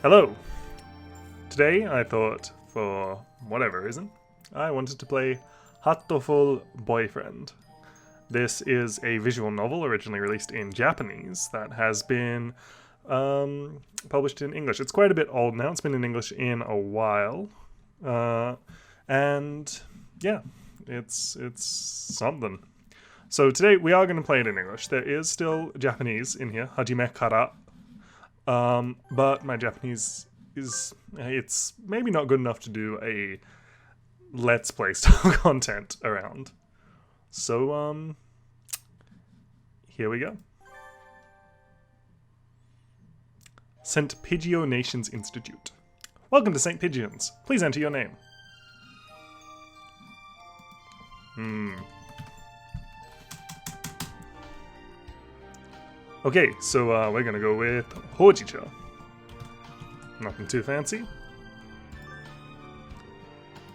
Hello! Today I thought, for whatever reason, I wanted to play Hatoful Boyfriend. This is a visual novel originally released in Japanese that has been published in English. It's quite a bit old now, it's been in English in a while. And yeah, it's something. So today we are going to play it in English. There is still Japanese in here, hajime kara. But my Japanese it's maybe not good enough to do a Let's Play style content around. So, here we go. St. Pidgeot Nations Institute. Welcome to St. Pidgeons. Please enter your name. Okay, so we're gonna go with Hojicha. Nothing too fancy.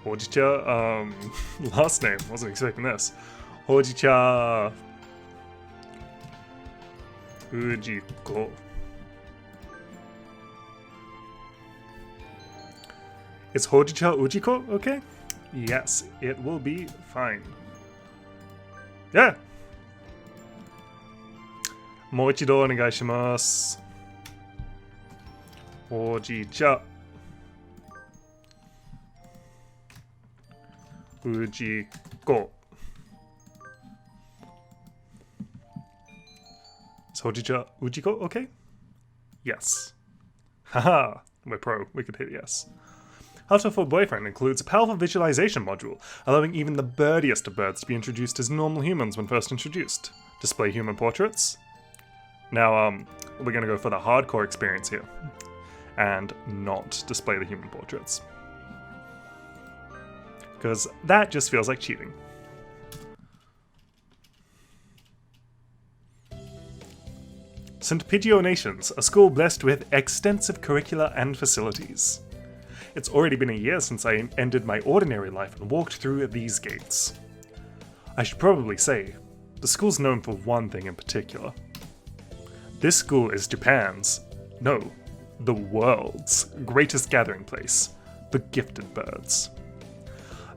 Hojicha, last name, wasn't expecting this. Hojicha Ujiko. Is Hojicha Ujiko okay? Yes, it will be fine. Yeah! もう一度お願いします。おじいちゃうじこ。Is Hojicha Ujiko okay? Yes. Haha, we're pro. We could hit yes. Hatoful Boyfriend includes a powerful visualization module, allowing even the birdiest of birds to be introduced as normal humans when first introduced. Display human portraits. Now, we're gonna go for the hardcore experience here, and not display the human portraits. Because that just feels like cheating. St. Pidgeot Nations, a school blessed with extensive curricula and facilities. It's already been a year since I ended my ordinary life and walked through these gates. I should probably say, the school's known for one thing in particular. This school is Japan's, no, the world's greatest gathering place for gifted birds.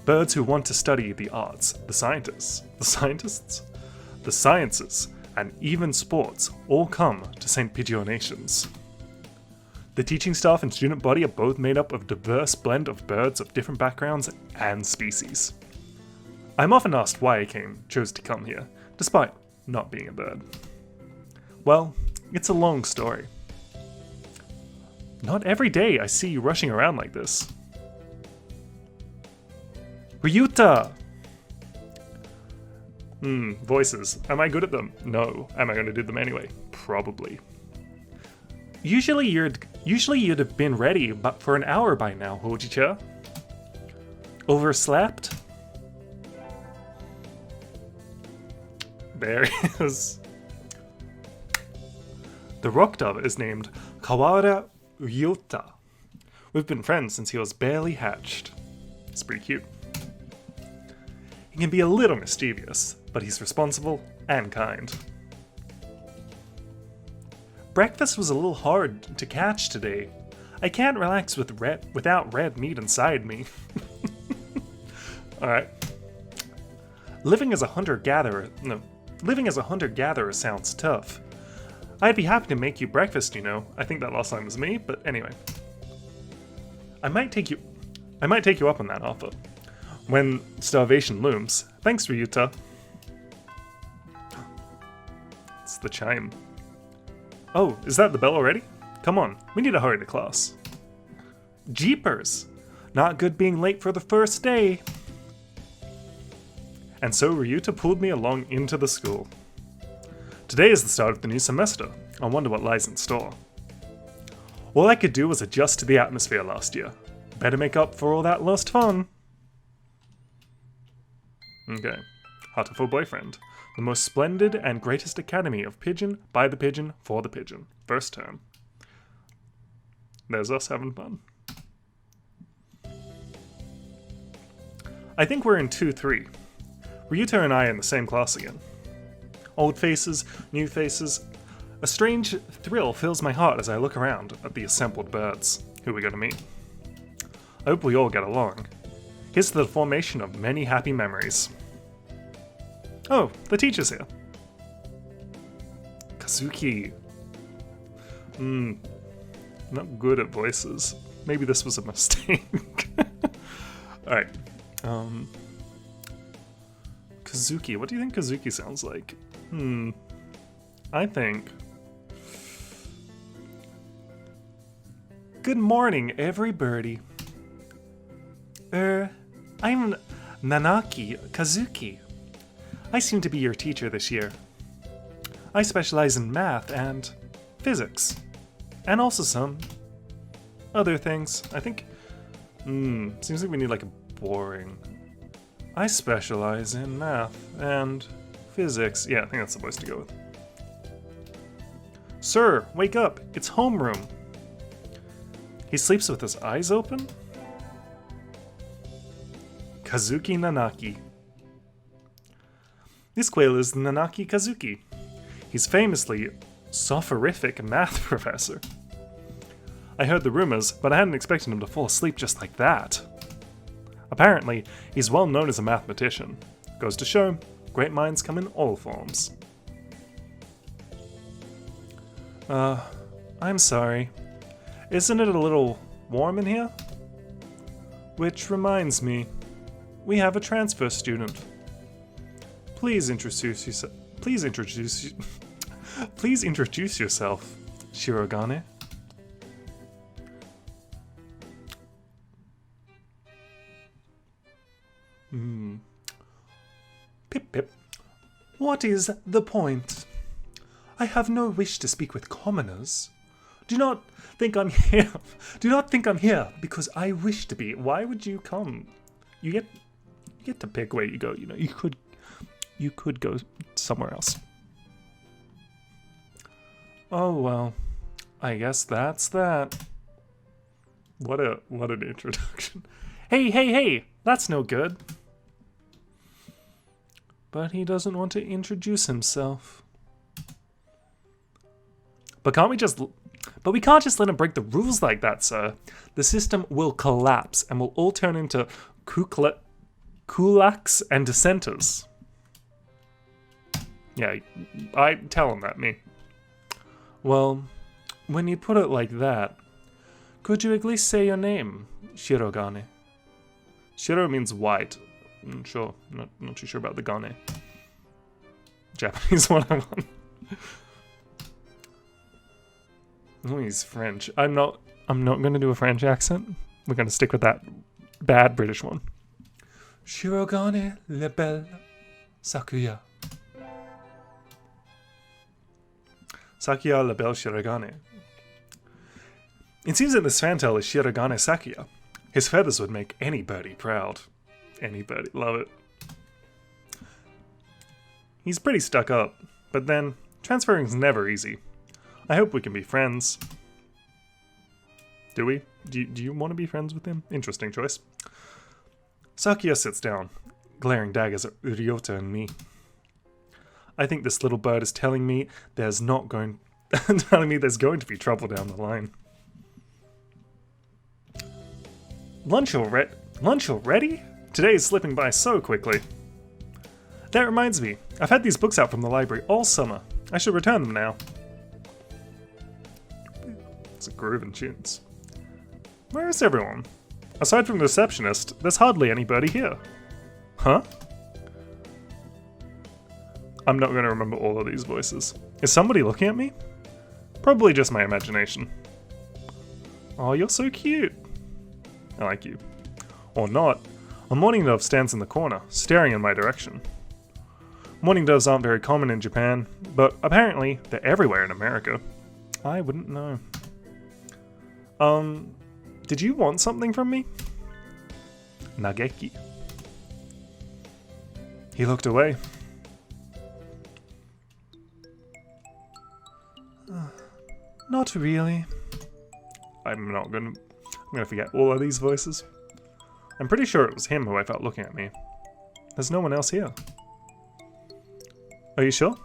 Birds who want to study the arts, the scientists, the sciences, and even sports all come to St. Pidgeot Nations. The teaching staff and student body are both made up of a diverse blend of birds of different backgrounds and species. I'm often asked why I chose to come here, despite not being a bird. Well, it's a long story. Not every day I see you rushing around like this. Ryuta! Voices. Am I good at them? No. Am I going to do them anyway? Probably. Usually you'd have been ready but for an hour by now, Hojicha. Overslept? There he is. The rock dove is named Kawara Ryuta. We've been friends since he was barely hatched. He's pretty cute. He can be a little mischievous, but he's responsible and kind. Breakfast was a little hard to catch today. I can't relax without red meat inside me. Alright. Living as a hunter-gatherer sounds tough. I'd be happy to make you breakfast, you know. I think that last line was me, but anyway. I might take you up on that offer. When starvation looms. Thanks, Ryuta. It's the chime. Oh, is that the bell already? Come on, we need to hurry to class. Jeepers! Not good being late for the first day. And so Ryuta pulled me along into the school. Today is the start of the new semester. I wonder what lies in store. All I could do was adjust to the atmosphere last year. Better make up for all that lost fun. Okay. Hatoful Boyfriend. The most splendid and greatest academy of Pigeon, by the Pigeon, for the Pigeon. First term. There's us having fun. I think we're in 2-3. Ryuta and I are in the same class again. Old faces, new faces. A strange thrill fills my heart as I look around at the assembled birds who we're going to meet. I hope we all get along. Here's to the formation of many happy memories. Oh, the teacher's here. Kazuki. Not good at voices. Maybe this was a mistake. Alright. Kazuki. What do you think Kazuki sounds like? I think... Good morning, every birdie. I'm Nanaki Kazuki. I seem to be your teacher this year. I specialize in math and physics. And also some other things. I think... seems like we need like a boring... I specialize in math and physics. Yeah, I think that's the voice to go with. Sir, wake up. It's homeroom. He sleeps with his eyes open? Kazuki Nanaki. This quail is Nanaki Kazuki. He's famously soporific math professor. I heard the rumors, but I hadn't expected him to fall asleep just like that. Apparently, he's well known as a mathematician. Goes to show, great minds come in all forms. I'm sorry. Isn't it a little warm in here? Which reminds me, we have a transfer student. Please introduce yourself. Please introduce yourself, Shirogane. Pip pip. What is the point? I have no wish to speak with commoners. Do not think I'm here. Do not think I'm here because I wish to be. Why would you come? You get to pick where you go. You know, you could go somewhere else. Oh well, I guess that's that. What an introduction. Hey, that's no good. But he doesn't want to introduce himself. But we can't just let him break the rules like that, sir. The system will collapse and we'll all turn into kulaks and dissenters. Yeah, I tell him that, me. Well, when you put it like that, could you at least say your name, Shirogane? Shiro means white. Sure, not too sure about the Gane. Japanese 101. Oh, he's French. I'm not gonna do a French accent. We're gonna stick with that bad British one. Shirogane le belle Sakuya. Sakuya la belle Shirogane. It seems that this fantail is Shirogane Sakuya. His feathers would make any birdie proud. Any birdie, love it. He's pretty stuck up, but then, transferring's never easy. I hope we can be friends. Do we? Do you want to be friends with him? Interesting choice. Sakuya sits down, glaring daggers at Ryota and me. I think this little bird is telling me there's going to be trouble down the line. Lunch already? Today is slipping by so quickly. That reminds me, I've had these books out from the library all summer. I should return them now. It's a groove and tunes. Where is everyone? Aside from the receptionist, there's hardly anybody here. Huh? I'm not going to remember all of these voices. Is somebody looking at me? Probably just my imagination. Oh, you're so cute. I like you. Or not. A mourning dove stands in the corner, staring in my direction. Mourning doves aren't very common in Japan, but apparently they're everywhere in America. I wouldn't know. Did you want something from me? Nageki. He looked away. Not really. I'm gonna forget all of these voices. I'm pretty sure it was him who I felt looking at me. There's no one else here. Are you sure?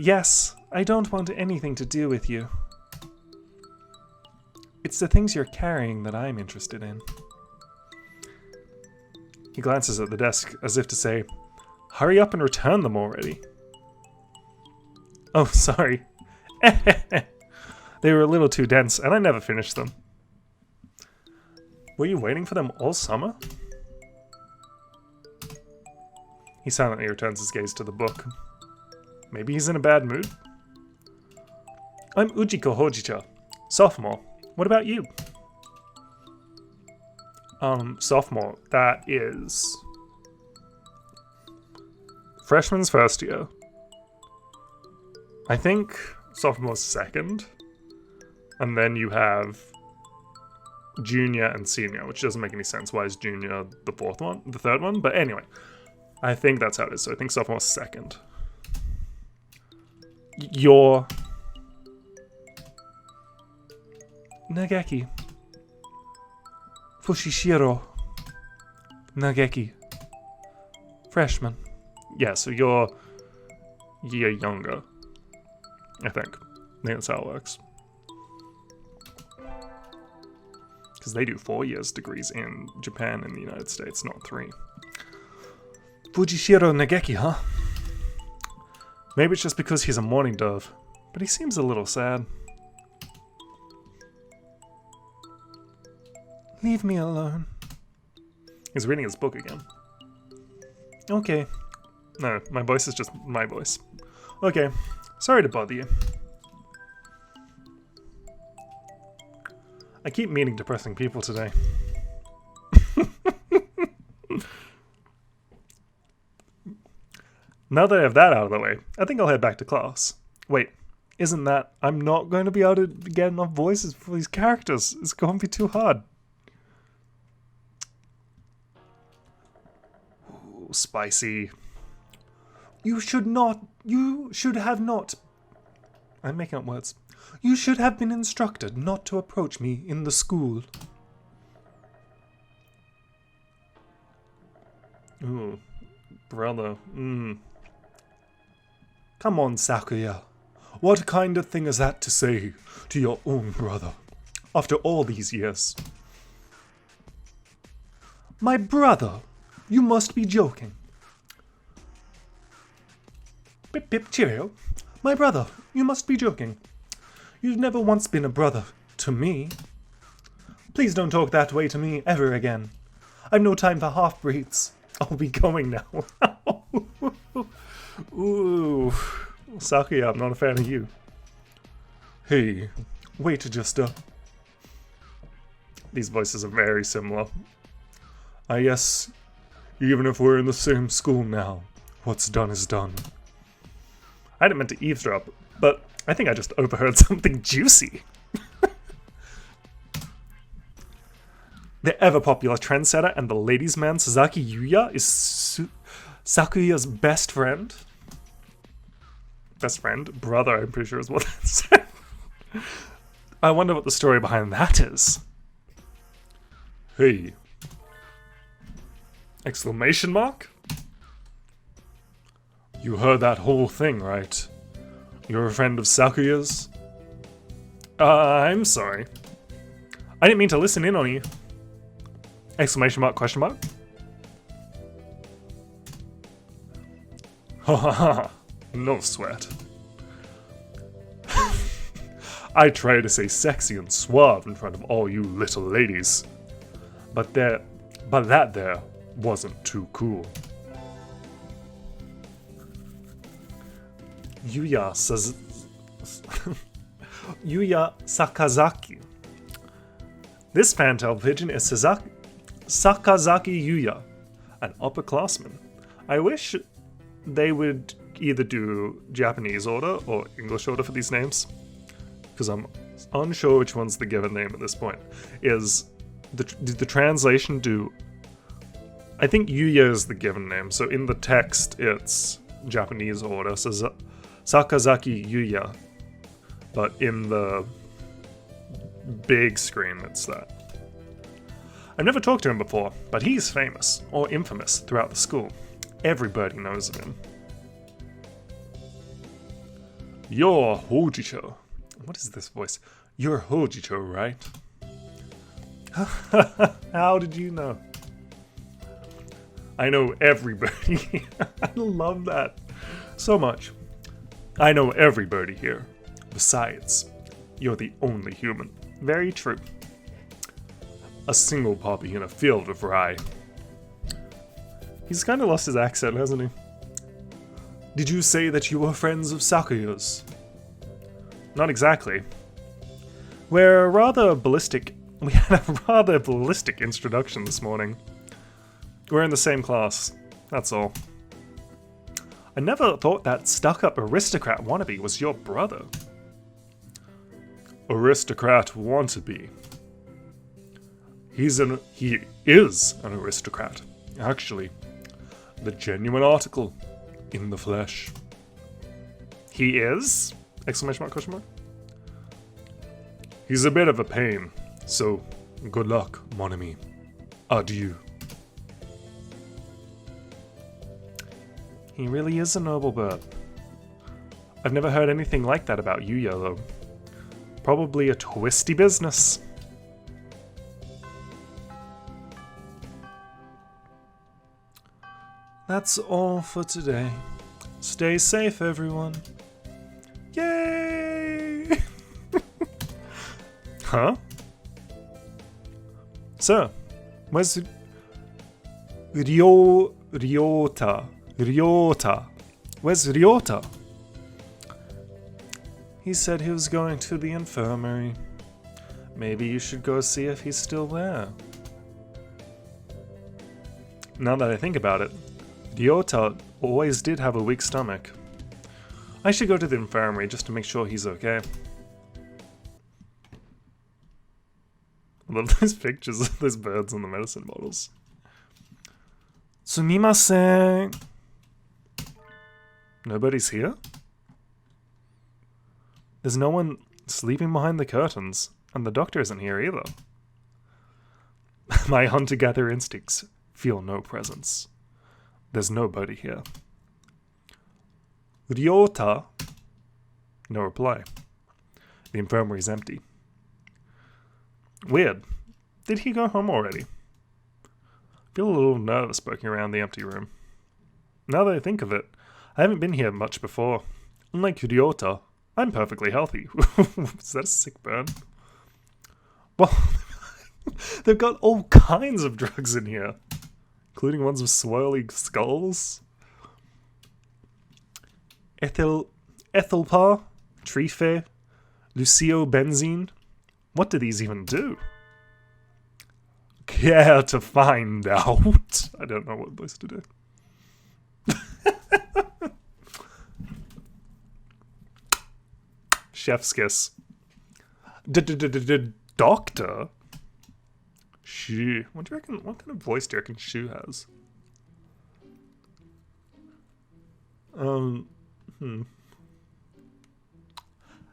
Yes, I don't want anything to do with you. It's the things you're carrying that I'm interested in. He glances at the desk as if to say, hurry up and return them already. Oh, sorry. They were a little too dense, and I never finished them. Were you waiting for them all summer? He silently returns his gaze to the book. Maybe he's in a bad mood? I'm Ujiko Hojicha, sophomore. What about you? Sophomore, that is... freshman's first year. I think sophomore's second. And then you have junior and senior, which doesn't make any sense. Why is junior the third one? But anyway, I think that's how it is. So I think sophomore's second. You're... Nageki. Fushishiro. Nageki. Freshman. Yeah, so you're younger. I think that's how it works. Because they do 4 years degrees in Japan and the United States, not 3. Fujishiro Nageki, huh? Maybe it's just because he's a mourning dove, but he seems a little sad. Leave me alone. He's reading his book again. Okay. No, my voice is just my voice. Okay. Sorry to bother you. I keep meeting depressing people today. Now that I have that out of the way, I think I'll head back to class. Wait, isn't that... I'm not going to be able to get enough voices for these characters. It's going to be too hard. Ooh, spicy. You should have not... I'm making up words. You should have been instructed not to approach me in the school. Ooh, brother. Come on, Sakuya. What kind of thing is that to say to your own brother, after all these years? My brother? You must be joking. Pip pip cheerio. My brother, you must be joking. You've never once been a brother to me. Please don't talk that way to me ever again. I've no time for half-breeds. I'll be going now. Ooh, Sakuya, I'm not a fan of you. Hey, wait just a... These voices are very similar. I guess, even if we're in the same school now, what's done is done. I didn't mean to eavesdrop, but I think I just overheard something juicy. The ever-popular trendsetter and the ladies' man Sasaki Yuya is Sakuya's best friend. Best friend? Brother, I'm pretty sure is what that said. I wonder what the story behind that is. Hey. Exclamation mark? You heard that whole thing, right? You're a friend of Sakuya's? I'm sorry. I didn't mean to listen in on you. Exclamation mark, question mark? Ha ha ha. No sweat. I try to stay sexy and suave in front of all you little ladies. But that there wasn't too cool. Yuya Sakazaki. This fantail pigeon is Sakazaki Yuya, an upperclassman. I wish they would either do Japanese order or English order for these names, because I'm unsure which one's the given name at this point. Did the translation do... I think Yuya is the given name, so in the text it's Japanese order, so Sakazaki Yuya, but in the big screen it's that. I've never talked to him before, but he's famous, or infamous, throughout the school. Everybody knows of him. You're Hojicho. What is this voice? You're Hojicho, right? How did you know? I know everybody. I love that so much. I know everybody here. Besides, you're the only human. Very true. A single poppy in a field of rye. He's kind of lost his accent, hasn't he? Did you say that you were friends of Sakuya's? Not exactly. We had a rather ballistic introduction this morning. We're in the same class, that's all. I never thought that stuck-up aristocrat wannabe was your brother. Aristocrat wannabe. He is an aristocrat, actually. The genuine article, in the flesh. He is? Exclamation mark, question mark. He's a bit of a pain, so good luck, mon ami. Adieu. He really is a noble bird. I've never heard anything like that about you, Yellow. Probably a twisty business. That's all for today. Stay safe, everyone. Yay! Huh? Sir, where's Ryota? Where's Ryota? He said he was going to the infirmary. Maybe you should go see if he's still there. Now that I think about it, Ryota always did have a weak stomach. I should go to the infirmary just to make sure he's okay. I love those pictures of those birds on the medicine bottles. Sumimasen. Nobody's here? There's no one sleeping behind the curtains, and the doctor isn't here either. My hunter-gatherer instincts feel no presence. There's nobody here. Ryota? No reply. The infirmary's empty. Weird. Did he go home already? I feel a little nervous poking around the empty room. Now that I think of it, I haven't been here much before. Unlike Ryota, I'm perfectly healthy. Is that a sick burn? Well, they've got all kinds of drugs in here, including ones with swirly skulls. Ethelpa, Trife, Lucio Benzine. What do these even do? Care to find out? I don't know what voice to do. Chef's kiss. Doctor? Shu. What do you reckon? What kind of voice do you reckon Shu has?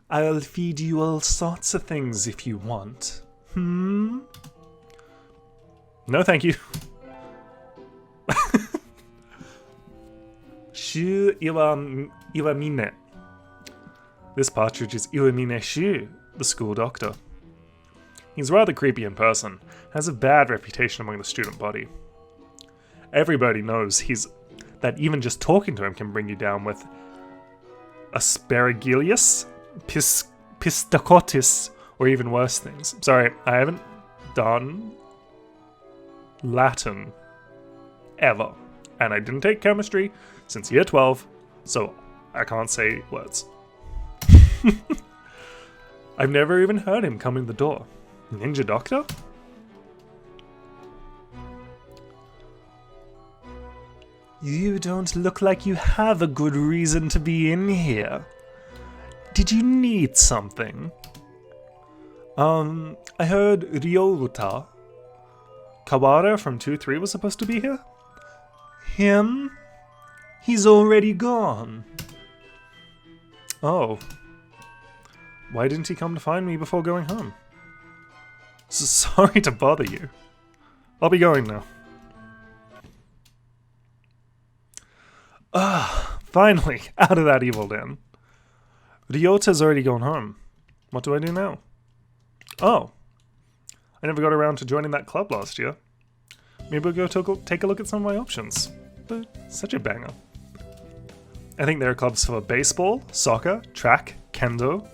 I'll feed you all sorts of things if you want. No, thank you. Shu Iwamine. This partridge is Iwamine Shu, the school doctor. He's rather creepy in person, has a bad reputation among the student body. Everybody knows that even just talking to him can bring you down with aspergillus, pistacotis, or even worse things. Sorry, I haven't done Latin ever, and I didn't take chemistry since year 12, so I can't say words. I've never even heard him come in the door. Ninja Doctor? You don't look like you have a good reason to be in here. Did you need something? I heard Ryota Kawara from 2-3 was supposed to be here? Him? He's already gone. Oh. Why didn't he come to find me before going home? Sorry to bother you. I'll be going now. Finally, out of that evil den. Ryota's already gone home. What do I do now? Oh. I never got around to joining that club last year. Maybe we'll go take a look at some of my options. But such a banger. I think there are clubs for baseball, soccer, track, kendo,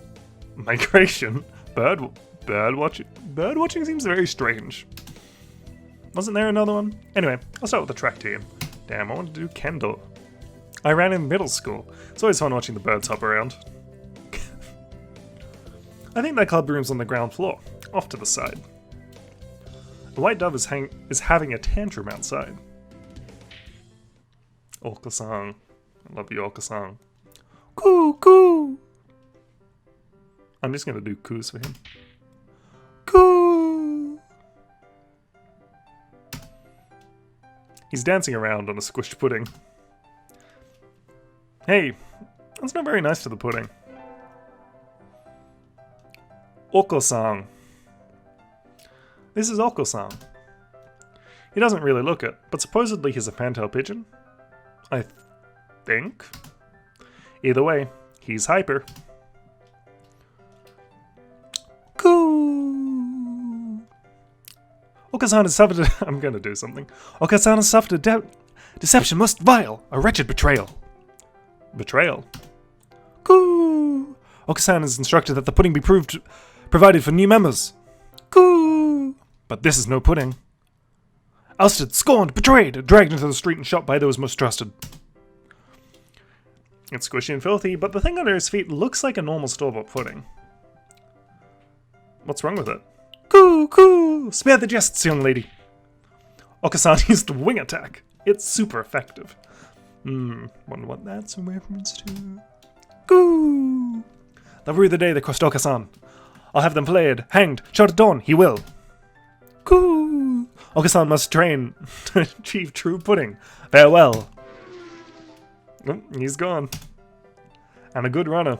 migration, bird watching. Bird watching seems very strange. Wasn't there another one? Anyway, I'll start with the track team. Damn, I want to do kendo. I ran in middle school. It's always fun watching the birds hop around. I think that club room's on the ground floor, off to the side. A white dove is having a tantrum outside. Orca-san. I love you, Orca-san. Coo, coo! I'm just gonna do coos for him. Coo! He's dancing around on a squished pudding. Hey, that's not very nice to the pudding. Oko-san. This is Oko-san. He doesn't really look it, but supposedly he's a fantail pigeon. I think. Either way, he's hyper. Coo! Oka-san has suffered I'm gonna do something. Oka-san has suffered a deception most vile, a wretched betrayal. Betrayal? Coo! Oka-san is instructed that the pudding be provided for new members. Coo! But this is no pudding. Ousted, scorned, betrayed, dragged into the street and shot by those most trusted. It's squishy and filthy, but the thing under his feet looks like a normal store-bought pudding. What's wrong with it? Coo, coo! Spare the jests, young lady. Oka-san used wing attack. It's super effective. Wonder what that's a reference to. Coo! They'll rue the day they crossed Oka-san. I'll have them flayed, hanged, shot at dawn. He will. Coo! Oka-san must train to achieve true pudding. Farewell. Oh, he's gone. And a good runner.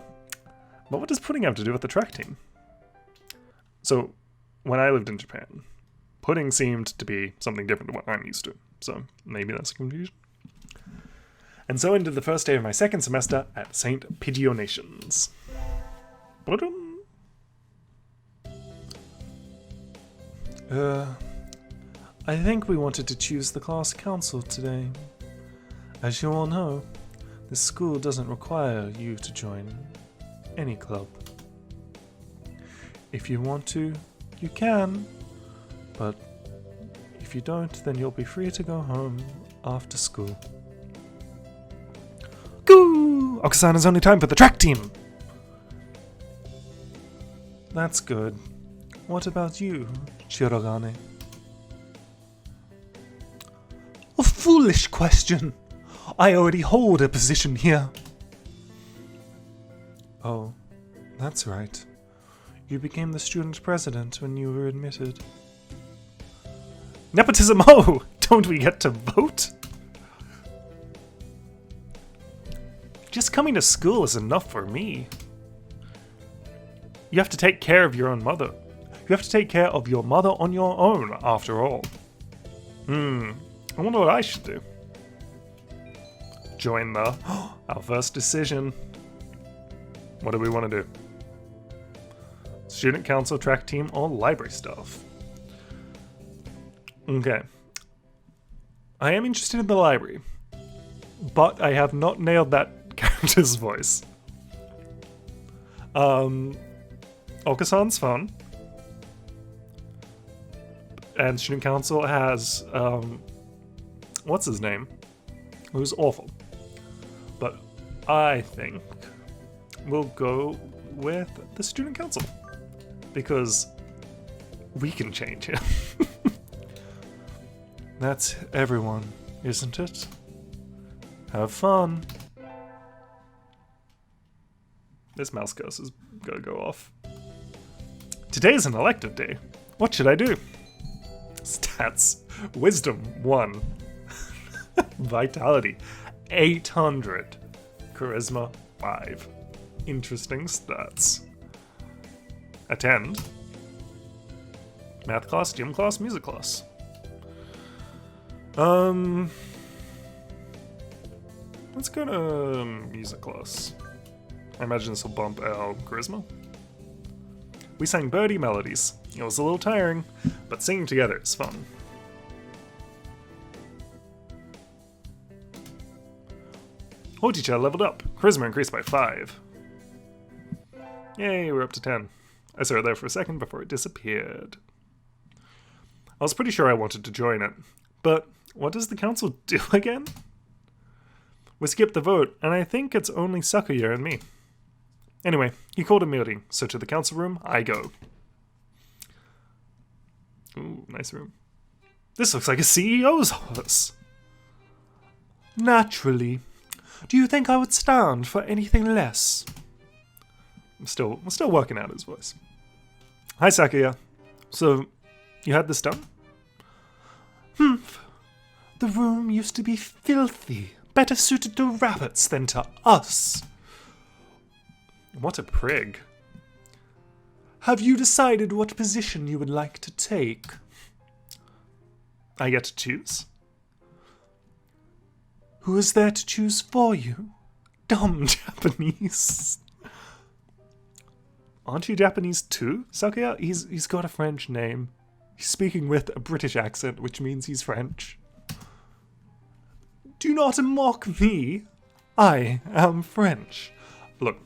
But what does pudding have to do with the track team? So, when I lived in Japan, pudding seemed to be something different to what I'm used to. So, maybe that's a confusion. And so ended the first day of my second semester at St. Pidgeonations. I think we wanted to choose the class council today. As you all know, this school doesn't require you to join any club. If you want to, you can, but if you don't, then you'll be free to go home after school. Goo! Oka-san is only time for the track team! That's good. What about you, Shirogane? A foolish question! I already hold a position here. Oh, that's right. You became the student president when you were admitted. Nepotism! Oh! Don't we get to vote? Just coming to school is enough for me. You have to take care of your own mother. You have to take care of your mother on your own, after all. I wonder what I should do. Join the... our first decision. What do we want to do? Student council, track team, or library staff? Okay. I am interested in the library, but I have not nailed that character's voice. Oka-san's fun. And student council has, what's his name? Who's awful. But I think we'll go with the student council. Because we can change him. That's everyone, isn't it? Have fun. This mouse curse is gonna go off. Today's an elective day. What should I do? Stats. Wisdom, 1. Vitality, 800. Charisma, 5. Interesting stats. Attend. Math class, gym class, music class. Let's go to music class. I imagine this will bump our charisma. We sang birdie melodies. It was a little tiring, but singing together is fun. Horticha leveled up. Charisma increased by 5. Yay, we're up to 10. I saw it there for a second before it disappeared. I was pretty sure I wanted to join it, but what does the council do again? We skipped the vote, and I think it's only Sakuya and me. Anyway, he called a meeting, so to the council room I go. Ooh, nice room. This looks like a CEO's office. Naturally. Do you think I would stand for anything less? I'm still working out his voice. Hi, Sakuya. So, you had this done? The room used to be filthy. Better suited to rabbits than to us. What a prig. Have you decided what position you would like to take? I get to choose? Who is there to choose for you? Dumb Japanese. Aren't you Japanese too, Sakuya? He's got a French name. He's speaking with a British accent, which means he's French. Do not mock me. I am French. Look,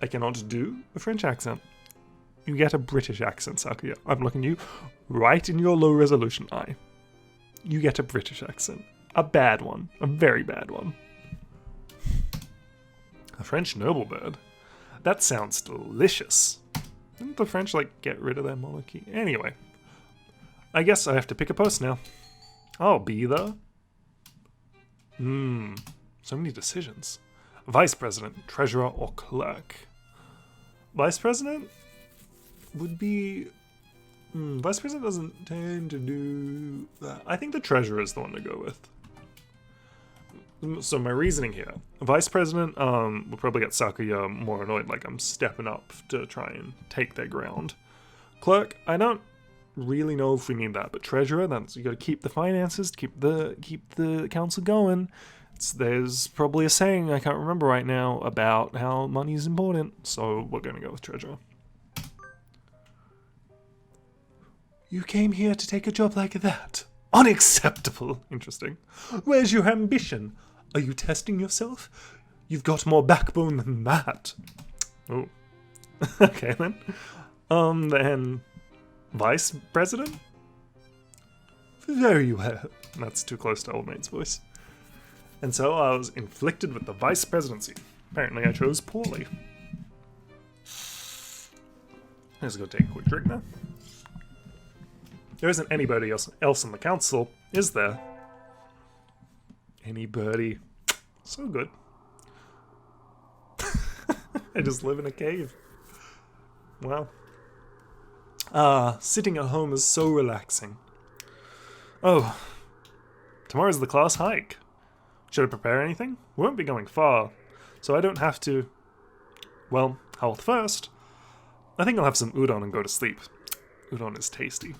I cannot do a French accent. You get a British accent, Sakuya. I'm looking you right in your low-resolution eye. You get a British accent. A bad one. A very bad one. A French noble bird? That sounds delicious. Didn't the French, get rid of their monarchy? Anyway. I guess I have to pick a post now. I'll be the... so many decisions. Vice President, Treasurer, or Clerk? Vice President would be... Vice President doesn't tend to do that. I think the Treasurer is the one to go with. So my reasoning here. Vice President will probably get Sakuya more annoyed, like I'm stepping up to try and take their ground. Clerk, I don't really know if we need that, but Treasurer, that's you gotta keep the finances, keep the council going. There's probably a saying, I can't remember right now, about how money is important, so we're gonna go with Treasurer. You came here to take a job like that? Unacceptable! Interesting. Where's your ambition? Are you testing yourself? You've got more backbone than that. Oh. Okay then. Then... Vice President? Very well. That's too close to old mate's voice. And so I was inflicted with the Vice Presidency. Apparently I chose poorly. Let's go take a quick drink now. There isn't anybody else in the council, is there? Anybody. So good. I just live in a cave. Wow. Sitting at home is so relaxing. Oh, tomorrow's the class hike. Should I prepare anything? We won't be going far, so I don't have to... Well, health first. I think I'll have some udon and go to sleep. Udon is tasty.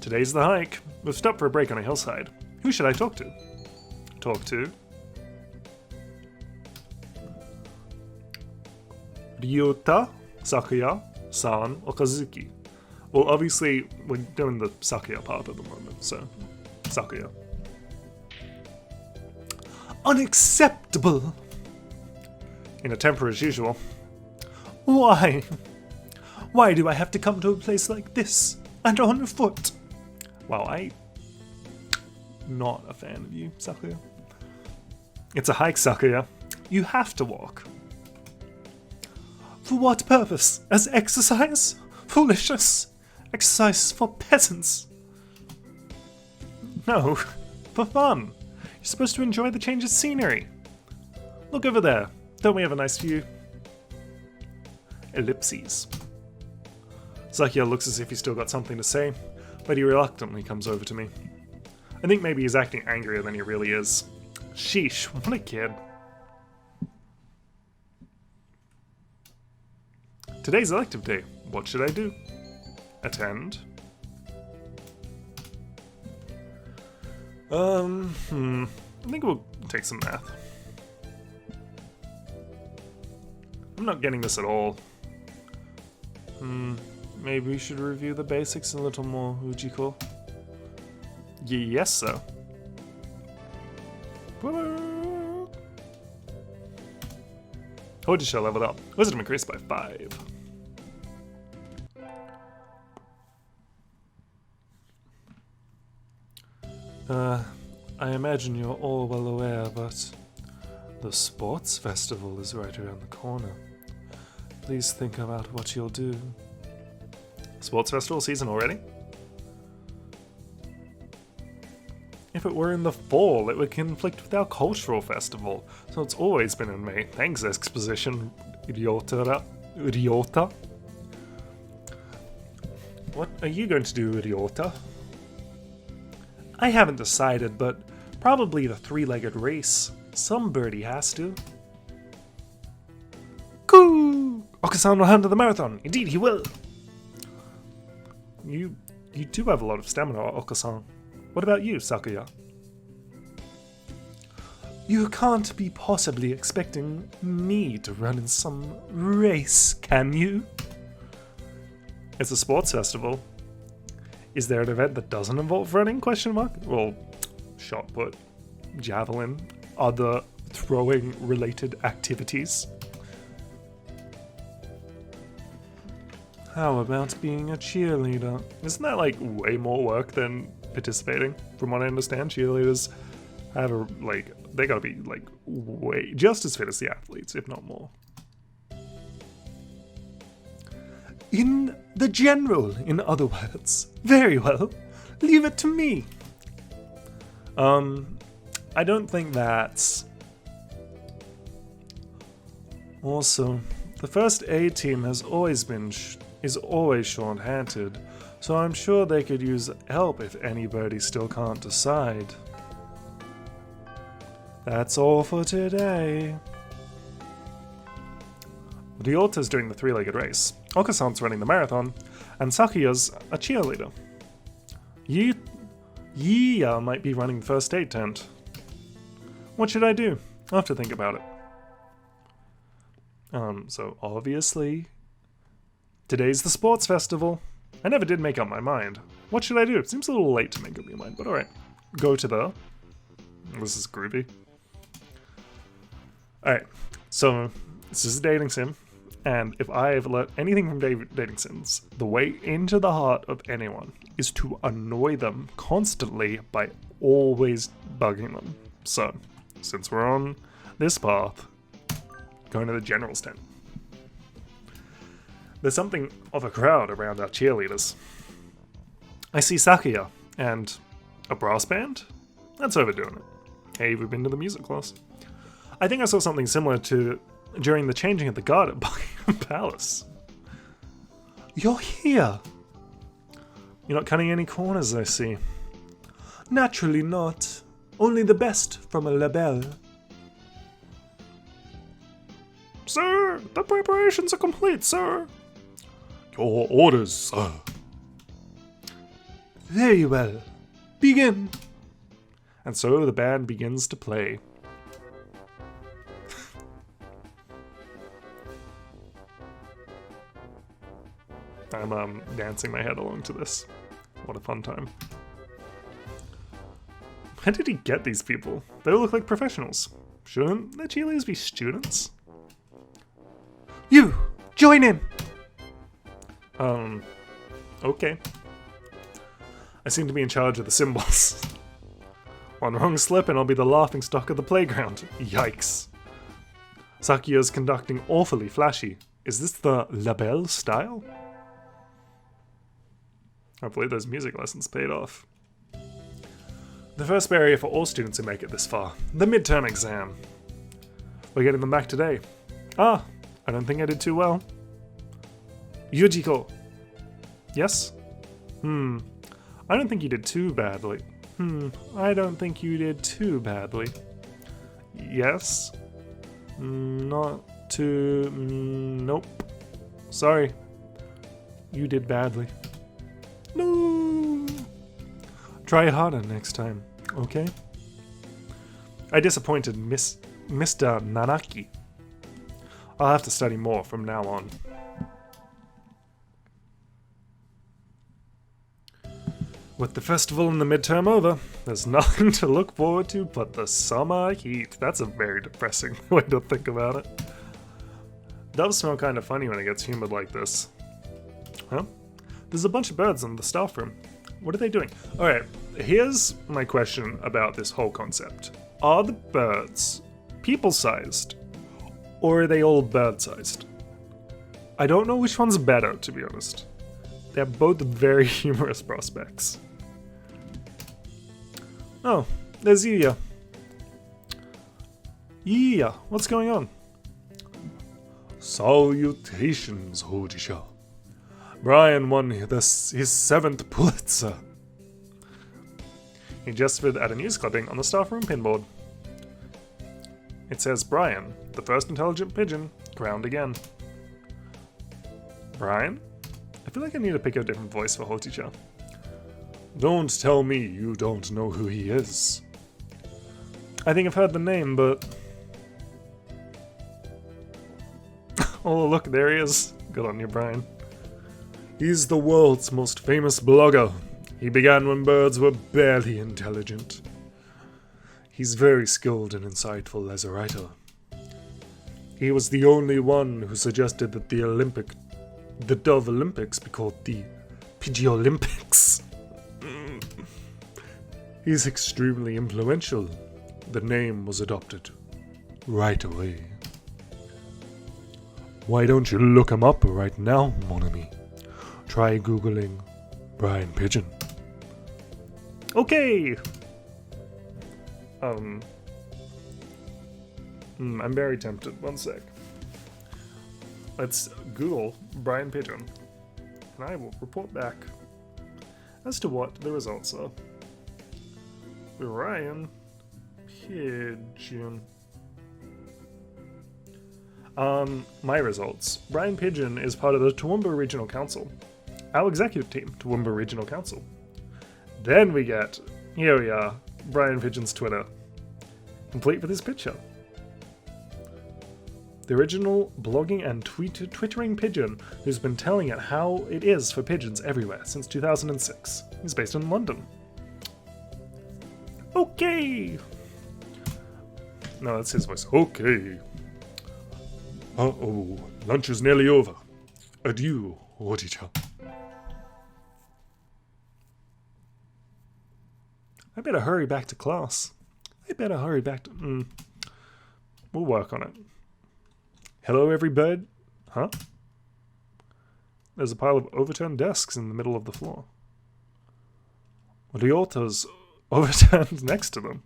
Today's the hike. We've stopped for a break on a hillside. Who should I talk to? Talk to? Ryota, Sakuya, San, or Kazuki? Well, obviously, we're doing the Sakuya part at the moment, so... Sakuya. Unacceptable! In a temper as usual. Why? Why do I have to come to a place like this? And on foot? Wow, I'm not a fan of you, Sakuya. It's a hike, Sakuya. You have to walk. For what purpose? As exercise? Foolishness! Exercise for peasants! No, for fun. You're supposed to enjoy the change of scenery. Look over there. Don't we have a nice view? Ellipses. Sakuya looks as if he's still got something to say, but he reluctantly comes over to me. I think maybe he's acting angrier than he really is. Sheesh, what a kid. Today's elective day. What should I do? Attend. I think we'll take some math. I'm not getting this at all. Maybe we should review the basics a little more, Ujiko. Yes, sir. Hoji Shell leveled up. Wisdom increased by 5. I imagine you're all well aware, but the sports festival is right around the corner. Please think about what you'll do. Sports festival season already? If it were in the fall, it would conflict with our cultural festival, so it's always been in May. Thanks, exposition, idiota. What are you going to do, idiota? I haven't decided, but probably the 3-legged race. Some birdie has to. Coo! Okasan will handle the marathon. Indeed, he will. You do have a lot of stamina, Okasan. What about you, Sakuya? You can't be possibly expecting me to run in some race, can you? It's a sports festival. Is there an event that doesn't involve running? Question mark. Well, shot put, javelin, other throwing related activities. How about being a cheerleader? Isn't that like way more work than participating? From what I understand, cheerleaders have they gotta be like way just as fit as the athletes, if not more. In the general, in other words. Very well. Leave it to me. I don't think that's... Also, the first aid team has always been is always short-handed, so I'm sure they could use help if anybody still can't decide. That's all for today. Ryota's doing the 3-legged race, Okasan's running the marathon, and Sakuya's a cheerleader. Yiya might be running the first aid tent. What should I do? I'll have to think about it. So obviously, today's the sports festival. I never did make up my mind. What should I do? It seems a little late to make up your mind, but alright. Go to the... This is groovy. Alright, so this is a dating sim, and if I have learnt anything from dating sims, the way into the heart of anyone is to annoy them constantly by always bugging them. So, since we're on this path, going to the general's tent. There's something of a crowd around our cheerleaders. I see Sakuya and a brass band? That's overdoing it. Hey, we've been to the music class. I think I saw something similar to during the changing of the guard at Buckingham Palace. You're here! You're not cutting any corners, I see. Naturally not. Only the best from a label. Sir, the preparations are complete, sir. Your orders, sir. Very well. Begin. And so the band begins to play. I'm dancing my head along to this. What a fun time. Where did he get these people? They all look like professionals. Shouldn't the cheerleaders be students? You! Join in! Okay. I seem to be in charge of the symbols. One wrong slip and I'll be the laughingstock of the playground. Yikes. Sakuya's conducting awfully flashy. Is this the label style? Hopefully those music lessons paid off. The first barrier for all students who make it this far. The midterm exam. We're getting them back today. Ah, I don't think I did too well. Yujiko. Yes? I don't think you did too badly. I don't think you did too badly. Yes? Not too... nope. Sorry. You did badly. No! Try harder next time, okay? I disappointed Mr. Nanaki. I'll have to study more from now on. With the festival and the midterm over, there's nothing to look forward to but the summer heat. That's a very depressing way to think about it. Doves smell kind of funny when it gets humid like this. Huh? There's a bunch of birds in the staff room. What are they doing? Alright, here's my question about this whole concept. Are the birds people-sized? Or are they all bird-sized? I don't know which one's better, to be honest. They're both very humorous prospects. Oh, there's Yuya. Yuya, what's going on? Salutations, Hojicha. Brian won his 7th Pulitzer. He gestured at a news clipping on the staff room pinboard. It says Brian, the first intelligent pigeon, crowned again. Brian? I feel like I need to pick a different voice for Hojicha. Don't tell me you don't know who he is. I think I've heard the name, but... Oh, look, there he is. Good on you, Brian. He's the world's most famous blogger. He began when birds were barely intelligent. He's very skilled and insightful as a writer. He was the only one who suggested that the Dove Olympics be called the Pidgeolympics. He's extremely influential. The name was adopted right away. Why don't you look him up right now, mon ami? Try googling Brian Pigeon. Okay! I'm very tempted. One sec. Let's Google Brian Pigeon, and I will report back as to what the results are. Brian Pigeon. My results. Brian Pigeon is part of the Toowoomba Regional Council. Our executive team, Toowoomba Regional Council. Then we get, here we are, Brian Pigeon's Twitter. Complete with his picture. The original blogging and twittering pigeon who's been telling it how it is for pigeons everywhere since 2006. He's based in London. Okay! No, that's his voice. Okay. Uh-oh, lunch is nearly over. Adieu, Hojicha. I better hurry back to class. We'll work on it. Hello, every bird. Huh? There's a pile of overturned desks in the middle of the floor. Ryota's overturned next to them.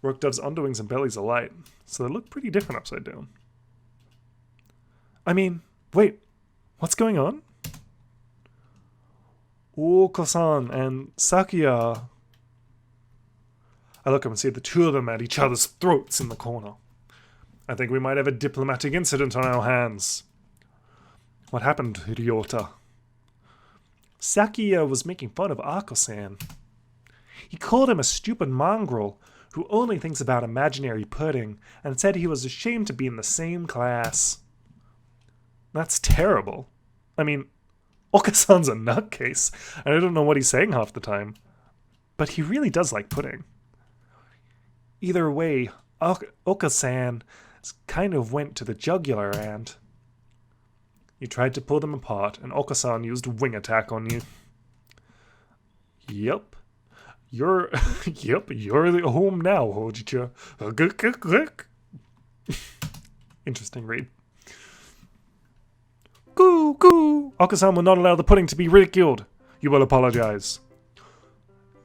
Rook Dove's underwings and bellies are light, so they look pretty different upside down. I mean, wait, what's going on? Oko-san and Sakuya. I look up and see the two of them at each other's throats in the corner. I think we might have a diplomatic incident on our hands. What happened, Ryota? Sakuya was making fun of Ako-san. He called him a stupid mongrel who only thinks about imaginary pudding and said he was ashamed to be in the same class. That's terrible. I mean, Oka-san's a nutcase, and I don't know what he's saying half the time. But he really does like pudding. Either way, Oka-san kind of went to the jugular and... You tried to pull them apart, and Oka-san used wing attack on you. Yep. You're home now, Hojicha. Interesting read. Goo, goo! Oka-san will not allow the pudding to be ridiculed. You will apologize.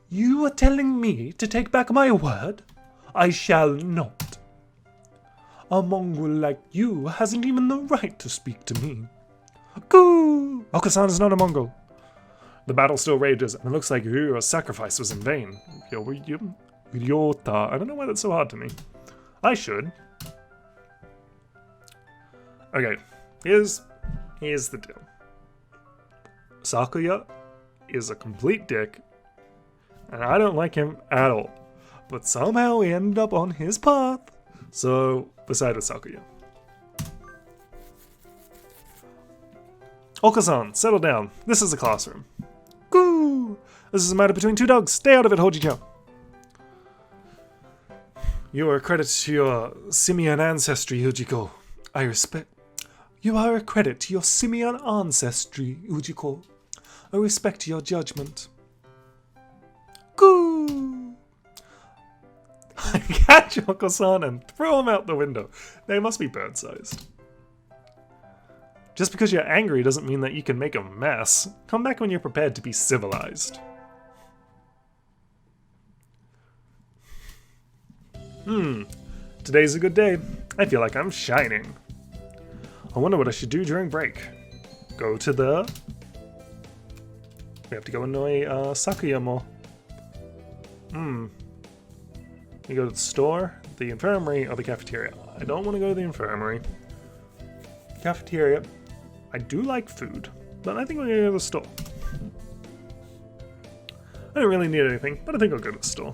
You are telling me to take back my word? I shall not. A mongrel like you hasn't even the right to speak to me. Goo! Oka-san is not a mongrel. The battle still rages, and it looks like your sacrifice was in vain. Ryota. I don't know why that's so hard to me. I should. Okay, here's the deal. Sakuya is a complete dick, and I don't like him at all. But somehow we ended up on his path. So, beside with Sakuya. Okasan, settle down. This is a classroom. Goo! This is a matter between two dogs. Stay out of it, Hoji-chan. You are a credit to your simian ancestry, Ujiko. I respect... You are a credit to your simian ancestry, Ujiko. I respect your judgment. Goo! Catch Okasan and throw him out the window. They must be bird-sized. Just because you're angry doesn't mean that you can make a mess. Come back when you're prepared to be civilized. Today's a good day. I feel like I'm shining. I wonder what I should do during break. Go to the... We have to go annoy Sakuya more. You go to the store, the infirmary, or the cafeteria. I don't want to go to the infirmary. Cafeteria. I do like food, but I think we're going to go to the store. I don't really need anything, but I think I'll go to the store.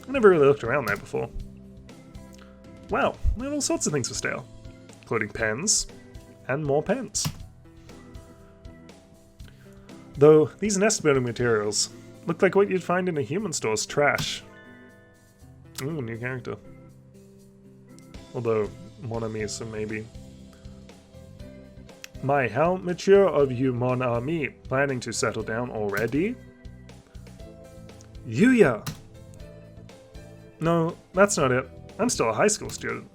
I never really looked around there before. Wow, they have all sorts of things for sale, including pens, and more pens. Though, these nest building materials look like what you'd find in a human store's trash. Ooh, new character. Although, Mon Ami, so maybe. My, how mature of you, Mon Ami, planning to settle down already? Yuya! No, that's not it. I'm still a high school student.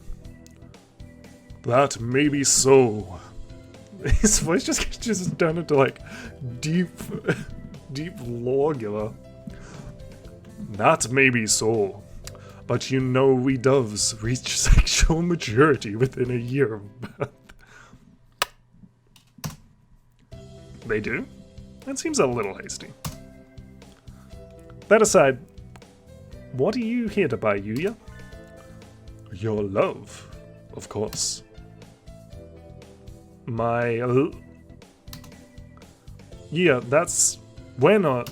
That may be so. His voice just gets down into like deep lorgular. That may be so. But you know we doves reach sexual maturity within a year of birth. They do? That seems a little hasty. That aside, what are you here to buy, Yuya? Your love, of course. My... Yeah, that's... We're not...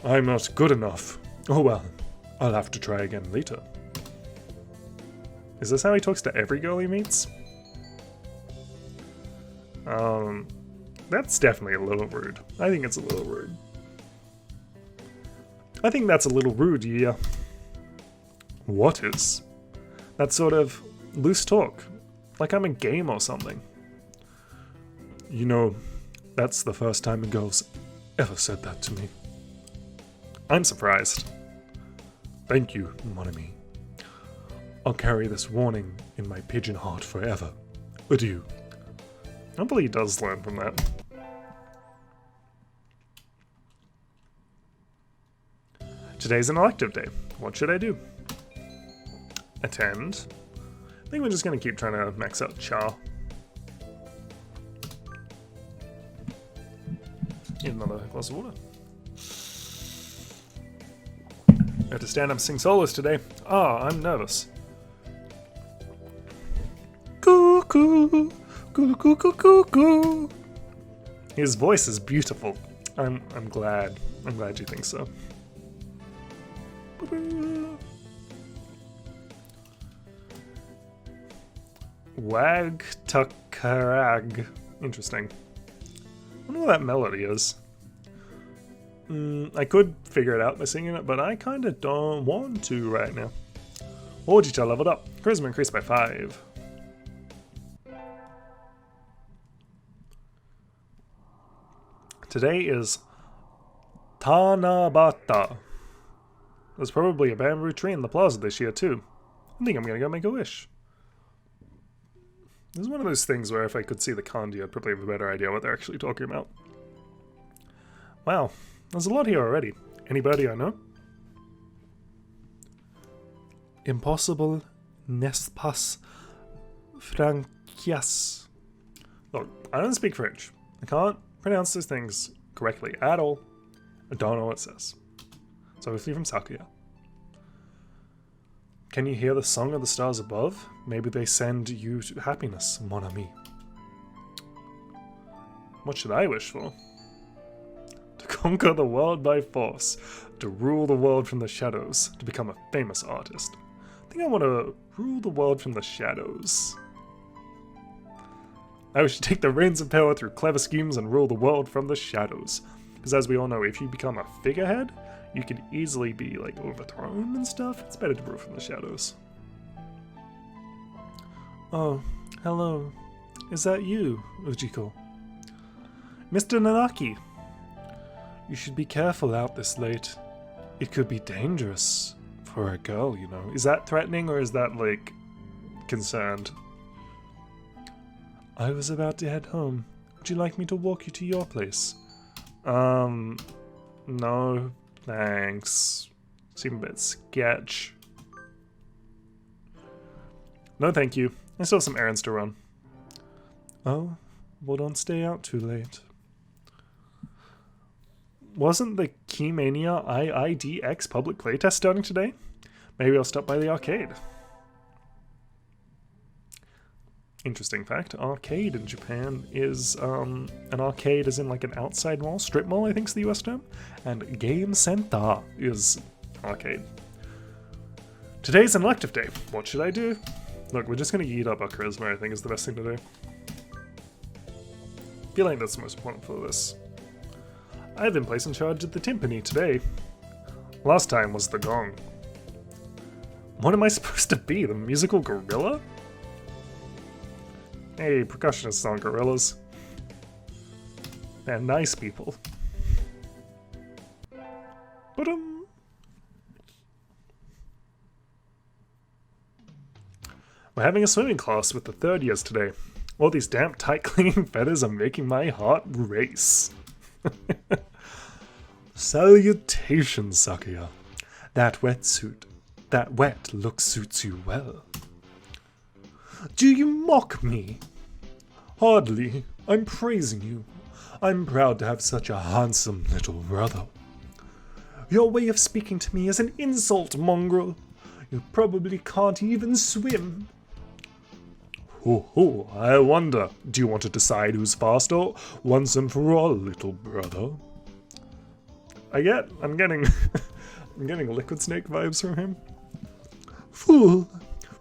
I'm not good enough. Oh well, I'll have to try again later. Is this how he talks to every girl he meets? That's definitely a little rude. I think it's a little rude. I think that's a little rude, yeah. What is? That sort of loose talk. Like I'm a game or something. You know, that's the first time a girl's ever said that to me. I'm surprised. Thank you, mon ami. I'll carry this warning in my pigeon heart forever. Adieu. Hopefully he does learn from that. Today's an elective day. What should I do? Attend. I think we're just going to keep trying to max out Char. Need another glass of water. I have to stand up and sing solos today. Ah, I'm nervous. Cuckoo, cuckoo, cuckoo, cuckoo. His voice is beautiful. I'm glad. I'm glad you think so. Wag Tuckarag. Interesting. I don't know what that melody is. I could figure it out by singing it, but I kinda don't want to right now. Ojita leveled up. Charisma increased by 5. Today is Tanabata. There's probably a bamboo tree in the plaza this year too. I think I'm gonna go make a wish. This is one of those things where if I could see the kanji, I'd probably have a better idea what they're actually talking about. Wow, there's a lot here already. Anybody I know? Impossible Nespas Franquias. Look, I don't speak French. I can't pronounce those things correctly at all. I don't know what it says. So hopefully from Sakuya. Can you hear the song of the stars above? Maybe they send you to happiness, mon ami. What should I wish for? To conquer the world by force, to rule the world from the shadows, to become a famous artist. I think I want to rule the world from the shadows. I wish to take the reins of power through clever schemes and rule the world from the shadows. Because as we all know, if you become a figurehead, you can easily be, like, overthrown and stuff. It's better to rule from the shadows. Oh, hello. Is that you, Ujiko? Mr. Nanaki. You should be careful out this late. It could be dangerous for a girl, you know. Is that threatening or is that, like, concerned? I was about to head home. Would you like me to walk you to your place? No, thanks. Seem a bit sketch. No, thank you. I still have some errands to run. Oh, well, don't stay out too late. Wasn't the Keymania IIDX public playtest starting today? Maybe I'll stop by the arcade. Interesting fact, arcade in Japan is, an arcade as in like an outside mall, strip mall I think is the US term, and game center is arcade. Today's an elective day. What should I do? Look, we're just gonna eat up our charisma, I think is the best thing to do. I feel like that's the most important for this. I've been placed in charge of the timpani today. Last time was the gong. What am I supposed to be, the musical gorilla? Hey, percussionists aren't gorillas. They're nice people. Ba-dum. We're having a swimming class with the third years today. All these damp, tight clinging feathers are making my heart race. Salutations, Sakuya. That wet look suits you well. Do you mock me? Hardly. I'm praising you. I'm proud to have such a handsome little brother. Your way of speaking to me is an insult, mongrel. You probably can't even swim. Ho, I wonder, do you want to decide who's faster once and for all, little brother? I'm getting I'm getting Liquid Snake vibes from him. Fool,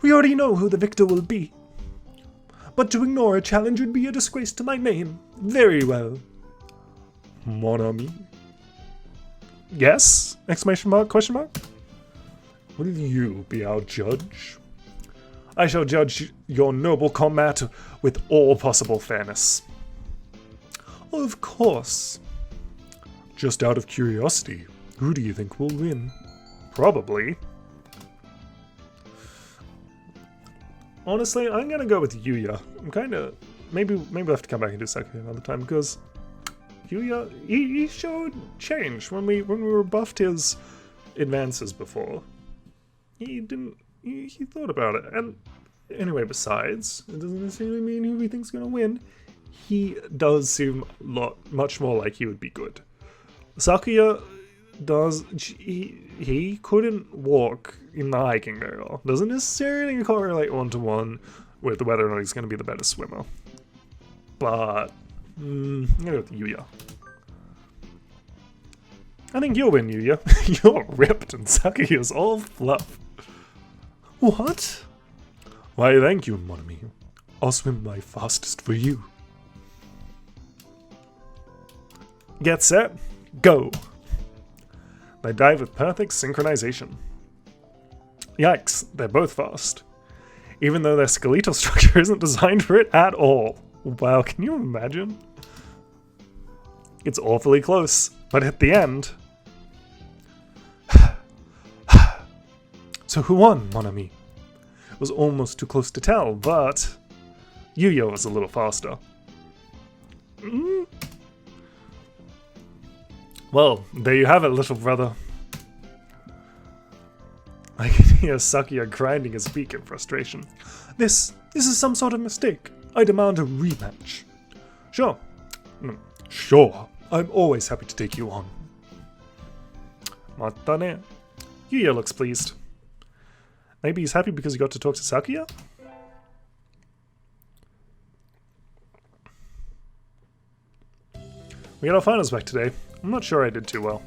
we already know who the victor will be. But to ignore a challenge would be a disgrace to my name. Very well. Mon ami. Yes? Exclamation mark, question mark? Will you be our judge? I shall judge your noble combat with all possible fairness. Of course. Just out of curiosity, who do you think will win? Probably. Honestly, I'm gonna go with Yuya. I'm kinda... Maybe we'll have to come back and do Sakuya another time, because Yuya, he showed change when we rebuffed his advances before. He thought about it. And anyway, besides, it doesn't necessarily mean who he thinks is gonna win. He does seem much more like he would be good. Sakuya he couldn't walk in the hiking very well. Doesn't necessarily correlate one-to-one with whether or not he's going to be the better swimmer. But, I'm going to go with Yuya. I think you'll win, Yuya. You're ripped and Sakuya's all fluff. What? Why, thank you, mon ami. I'll swim my fastest for you. Get set, go! They dive with perfect synchronization. Yikes, they're both fast. Even though their skeletal structure isn't designed for it at all. Wow, can you imagine? It's awfully close, but at the end... So who won, mon ami? It was almost too close to tell, but... Yuya was a little faster. Well, there you have it, little brother. I can hear Sakuya grinding his beak in frustration. This is some sort of mistake. I demand a rematch. Sure. Sure. I'm always happy to take you on. Matane. Yuya looks pleased. Maybe he's happy because he got to talk to Sakuya? We got our finals back today. I'm not sure I did too well.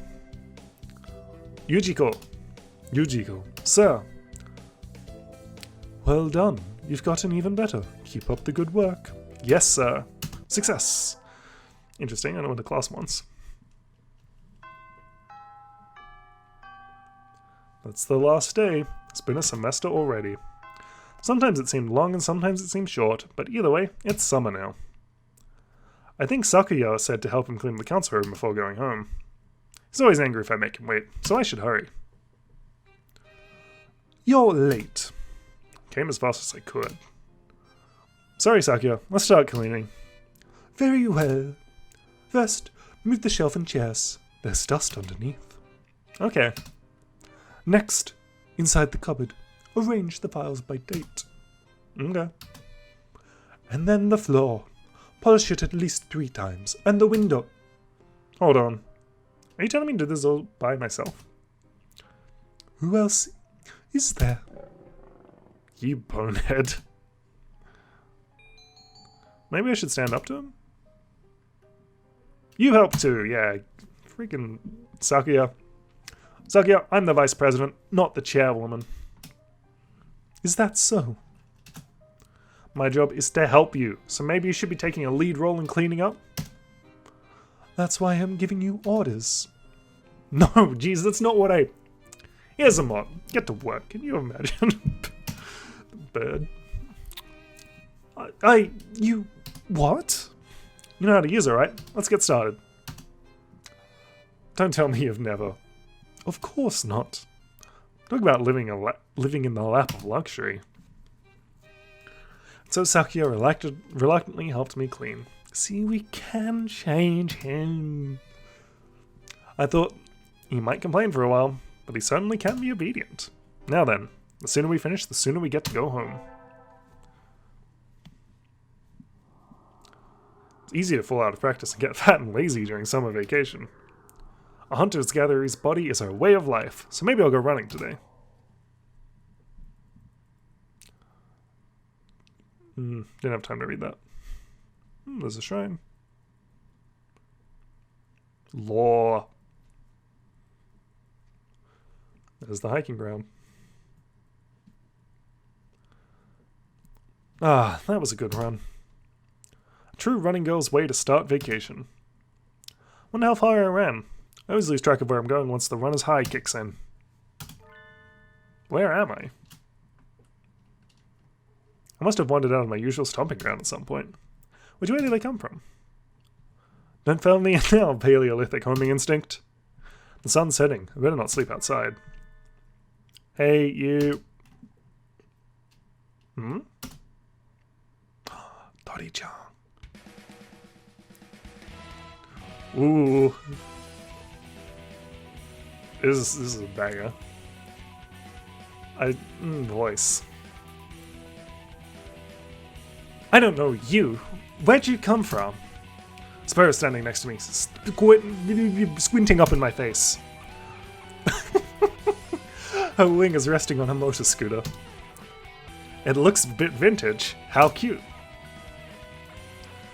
Yujiko, sir. Well done. You've gotten even better. Keep up the good work. Yes, sir. Success. Interesting, I know what the class wants. That's the last day. It's been a semester already. Sometimes it seemed long and sometimes it seemed short, but either way, it's summer now. I think Sakuya said to help him clean the council room before going home. He's always angry if I make him wait, so I should hurry. You're late. Came as fast as I could. Sorry, Sakuya. Let's start cleaning. Very well. First, move the shelf and chairs. There's dust underneath. Okay. Next, inside the cupboard, arrange the files by date. Okay. And then the floor. Polish it at least 3 times. And the window. Hold on. Are you telling me to do this all by myself? Who else is there? You bonehead. Maybe I should stand up to him? You help too, yeah. Freaking Sakuya. Sakuya, I'm the vice president, not the chairwoman. Is that so? My job is to help you, so maybe you should be taking a lead role in cleaning up? That's why I'm giving you orders. No, jeez, that's not what I... Here's a mop. Get to work. Can you imagine? Bird. You... What? You know how to use it, right? Let's get started. Don't tell me you've never. Of course not. Talk about living in the lap of luxury. So Sakuya reluctantly helped me clean. See, we can change him. I thought he might complain for a while, but he certainly can be obedient. Now then, the sooner we finish, the sooner we get to go home. It's easy to fall out of practice and get fat and lazy during summer vacation. A hunter-gatherer's body is our way of life, so maybe I'll go running today. Didn't have time to read that. There's a shrine. Law. There's the hiking ground. Ah, that was a good run. A true running girl's way to start vacation. Wonder how far I ran. I always lose track of where I'm going once the runner's high kicks in. Where am I? I must have wandered out of my usual stomping ground at some point. Which way did I come from? Don't fail me now, Paleolithic homing instinct. The sun's setting. I better not sleep outside. Hey, you. Tori-chan. Ooh. This is a banger. Voice. I don't know you. Where'd you come from? Spur is standing next to me, squinting up in my face. Her wing is resting on a motor scooter. It looks a bit vintage. How cute.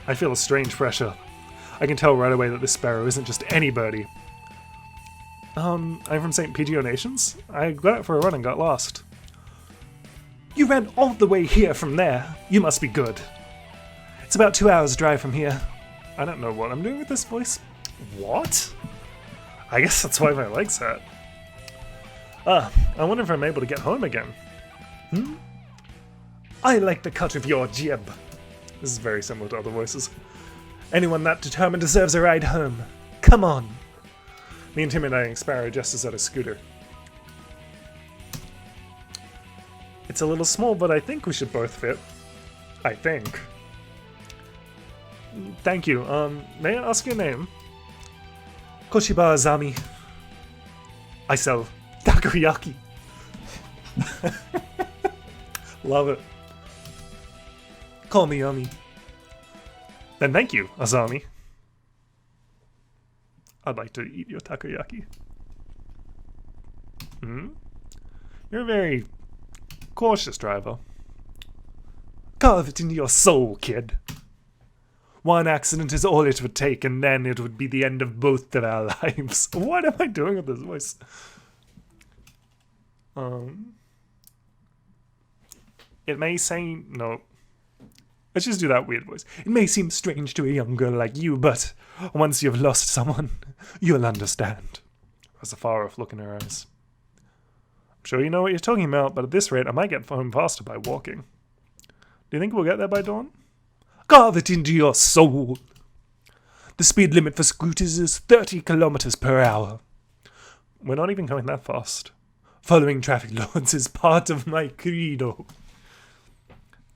I feel a strange pressure. I can tell right away that this sparrow isn't just any birdie. I'm from St. Pidgeot Nations. I got out for a run and got lost. You ran all the way here from there. You must be good. It's about 2 hours drive from here. I don't know what I'm doing with this voice. What? I guess that's why my leg's hurt. I wonder if I'm able to get home again. I like the cut of your jib. This is very similar to other voices. Anyone that determined deserves a ride home. Come on. The intimidating sparrow gestures at a scooter. It's a little small, but I think we should both fit. I think. Thank you. May I ask your name? Koshiba Azami. I sell takoyaki. Love it. Call me Yummy. Then thank you, Azami. I'd like to eat your takoyaki. You're a very cautious driver. Carve it into your soul, kid. One accident is all it would take, and then it would be the end of both of our lives. What am I doing with this voice? It may say no. Let's just do that weird voice. It may seem strange to a young girl like you, but once you've lost someone, you'll understand. There's a far-off look in her eyes. I'm sure you know what you're talking about, but at this rate, I might get home faster by walking. Do you think we'll get there by dawn? Carve it into your soul! The speed limit for scooters is 30 kilometers per hour. We're not even going that fast. Following traffic laws is part of my credo.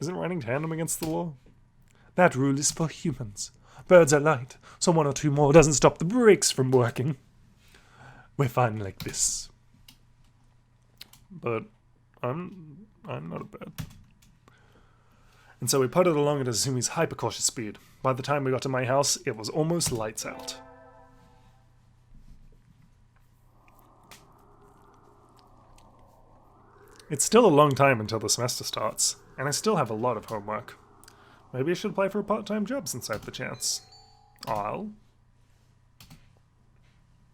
Isn't riding tandem against the law? That rule is for humans. Birds are light, so 1 or 2 more doesn't stop the brakes from working. We're fine like this. But I'm not a bird. And so we putted along at Azumi's hyper-cautious speed. By the time we got to my house, it was almost lights out. It's still a long time until the semester starts, and I still have a lot of homework. Maybe I should apply for a part-time job since I have the chance. I'll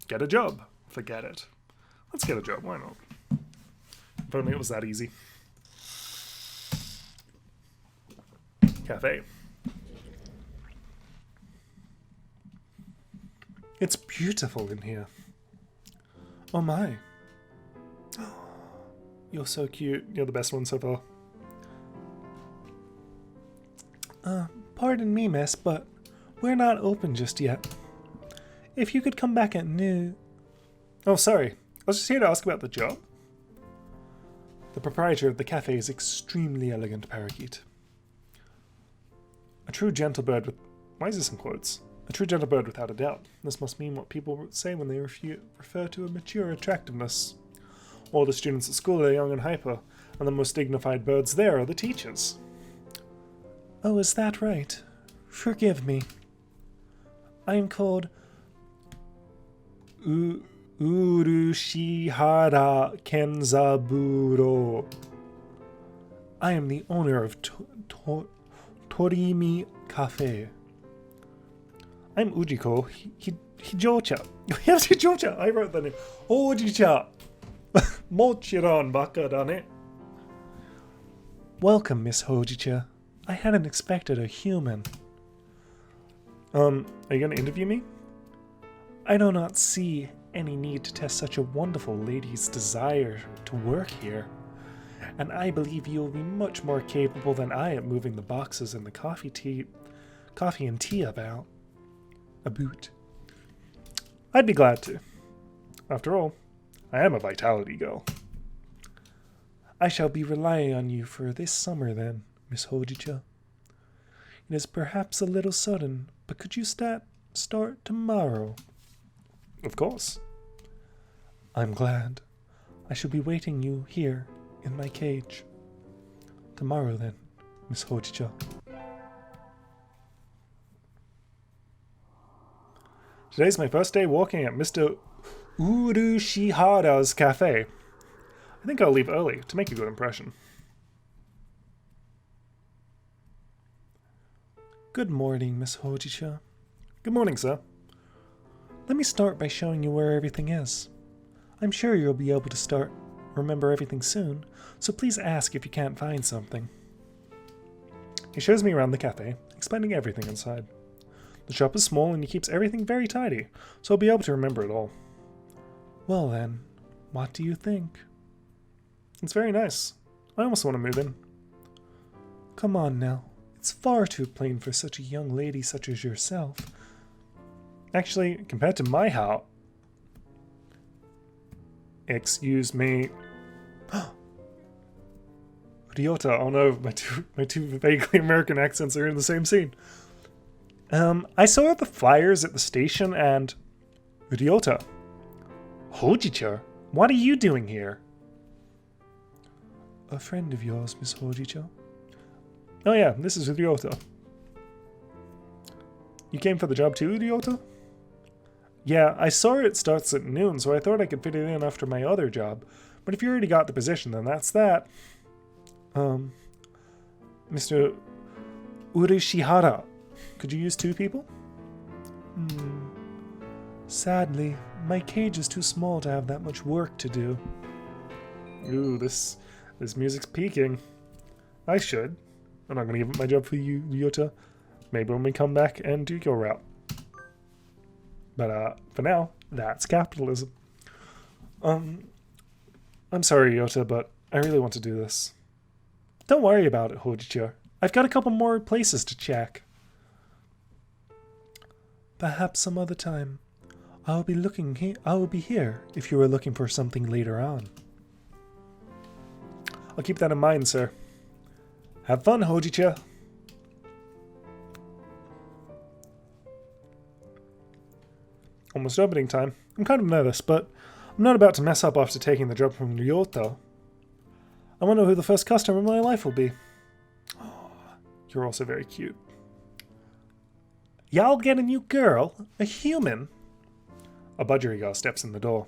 get a job. Forget it. Let's get a job, why not? If only it was that easy. Cafe. It's beautiful in here. Oh my. You're so cute. You're the best one so far. Pardon me, miss, but we're not open just yet. If you could come back at noon... Oh, sorry. I was just here to ask about the job. The proprietor of the cafe is extremely elegant parakeet. A true gentle bird with... Why is this in quotes? A true gentle bird without a doubt. This must mean what people say when they refer to a mature attractiveness. All the students at school are young and hyper, and the most dignified birds there are the teachers. Oh, is that right? Forgive me. I am called Urushihara Kenzaburo. I am the owner of Torimi Cafe. I'm Ujiko Hijocha. Hijocha! I wrote the name. Ojicha! Mochiron baka da ne. Welcome, Miss Hojicha. I hadn't expected a human. Are you going to interview me? I do not see any need to test such a wonderful lady's desire to work here. And I believe you will be much more capable than I at moving the boxes and the coffee and tea about. I'd be glad to. After all, I am a vitality girl. I shall be relying on you for this summer then, Miss Hojicha. It is perhaps a little sudden, but could you start tomorrow? Of course. I'm glad. I shall be waiting you here in my cage. Tomorrow then, Miss Hojicha. Today's my first day walking at Mr. Urushihara's cafe. I think I'll leave early to make a good impression. Good morning, Miss Hojicha. Good morning, sir. Let me start by showing you where everything is. I'm sure you'll be able to remember everything soon, so please ask if you can't find something. He shows me around the cafe, explaining everything inside. The shop is small and he keeps everything very tidy, so I'll be able to remember it all. Well then, what do you think? It's very nice. I almost want to move in. Come on now. It's far too plain for such a young lady such as yourself. Actually, compared to my house... Excuse me. Ryota, oh no, my two vaguely American accents are in the same scene. I saw the flyers at the station and... Ryota. Hojicha, what are you doing here? A friend of yours, Miss Hojicha. Oh yeah, this is Ryota. You came for the job too, Ryota? Yeah, I saw it starts at noon, so I thought I could fit it in after my other job. But if you already got the position, then that's that. Mr. Urishihara, could you use 2 people? Sadly, my cage is too small to have that much work to do. Ooh, this music's peaking. I should. I'm not going to give up my job for you, Yota. Maybe when we come back and do your route. But for now, that's capitalism. I'm sorry, Yota, but I really want to do this. Don't worry about it, Hojicha. I've got a couple more places to check. Perhaps some other time. I will be here if you are looking for something later on. I'll keep that in mind, sir. Have fun, Hojicha. Almost opening time. I'm kind of nervous, but I'm not about to mess up after taking the job from Ryota. I wonder who the first customer in my life will be. Oh, you're also very cute. Y'all get a new girl? A human? A budgerigar steps in the door.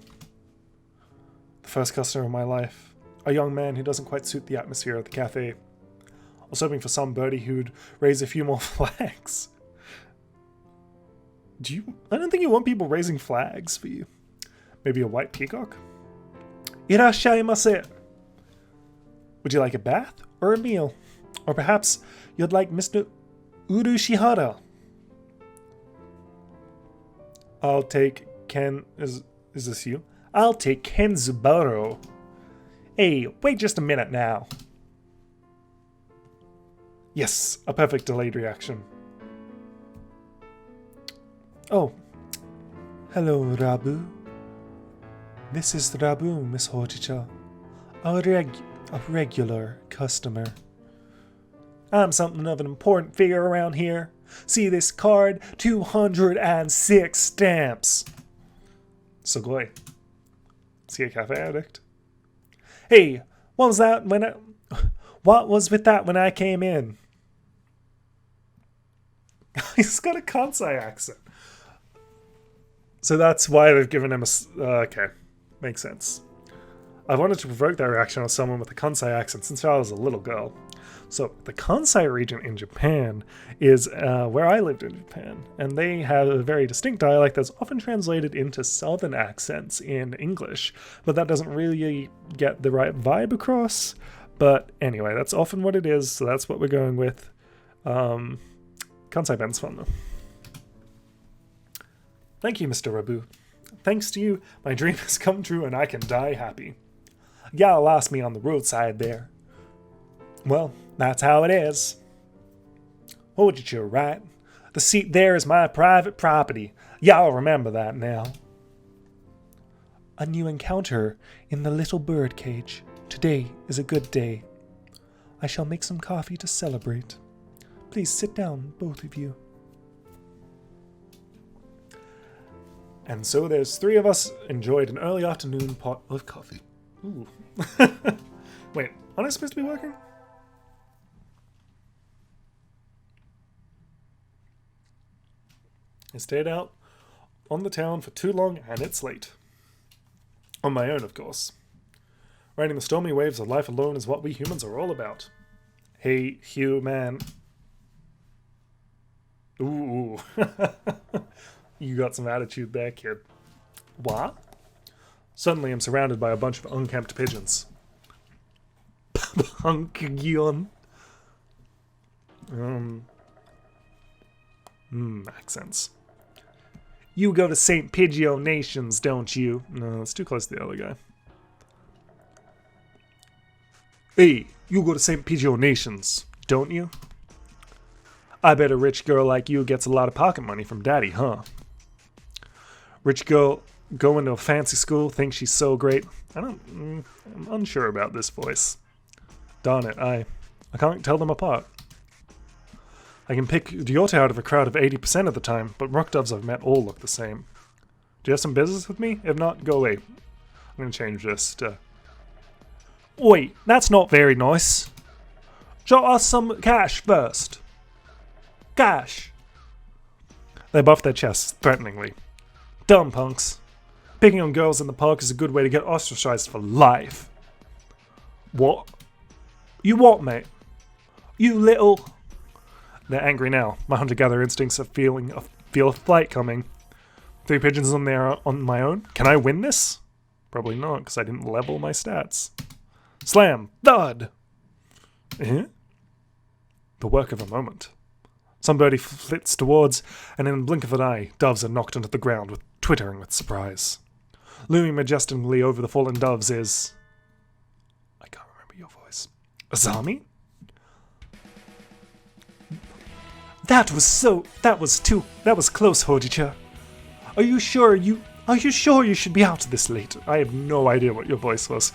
The first customer of my life. A young man who doesn't quite suit the atmosphere of the cafe. I was hoping for some birdie who'd raise a few more flags. I don't think you want people raising flags for you. Maybe a white peacock? Irashaimase. Would you like a bath or a meal? Or perhaps you'd like Mr. Urushihara? I'll take Ken... Is this you? I'll take Kenzubaro. Hey, wait just a minute now. Yes, a perfect delayed reaction. Oh. Hello, Rabu. This is Rabu, Miss Hojicha. A regular customer. I'm something of an important figure around here. See this card? 206 stamps. Sugoi. Is he a cafe addict? Hey, what was with that when I came in? He's got a Kansai accent. So that's why they've given him a... okay, makes sense. I wanted to provoke that reaction on someone with a Kansai accent since I was a little girl. So the Kansai region in Japan is where I lived in Japan, and they have a very distinct dialect that's often translated into southern accents in English, but that doesn't really get the right vibe across. But anyway, that's often what it is, so that's what we're going with. Kansai Ben's fun though. Thank you, Mr. Rabu. Thanks to you, my dream has come true and I can die happy. Y'all lost me on the roadside there. Well, that's how it is. Hojicha, right? The seat there is my private property. Y'all remember that now. A new encounter in the little bird cage. Today is a good day. I shall make some coffee to celebrate. Please sit down, both of you. And so there's three of us enjoyed an early afternoon pot of coffee. Ooh. Wait, aren't I supposed to be working? I stayed out on the town for too long and it's late. On my own, of course. Riding the stormy waves of life alone is what we humans are all about. Hey, human. Ooh. You got some attitude there, kid. What? Suddenly I'm surrounded by a bunch of unkempt pigeons. Punkgion. Accents. You go to St. Pidgeot Nations, don't you? No, it's too close to the other guy. Hey, you go to St. Pidgeot Nations, don't you? I bet a rich girl like you gets a lot of pocket money from daddy, huh? Rich girl going to a fancy school, thinks she's so great. I'm unsure about this voice. Darn it, I can't tell them apart. I can pick Ryota out of a crowd of 80% of the time, but rock doves I've met all look the same. Do you have some business with me? If not, go away. I'm going to change this to... Wait, that's not very nice. Show us some cash first. Cash. They buff their chests threateningly. Dumb punks. Picking on girls in the park is a good way to get ostracized for life. What? You what, mate? You little... They're angry now. My hunter-gatherer instincts are feel a flight coming. 3 pigeons on there on my own. Can I win this? Probably not, because I didn't level my stats. Slam! Thud! the work of a moment. Some birdie flits towards, and in a blink of an eye, doves are knocked into the ground, twittering with surprise. Looming majestically over the fallen doves is... I can't remember your voice. Azami? That was close, Hojicha. Are you sure you should be out this late? I have no idea what your voice was.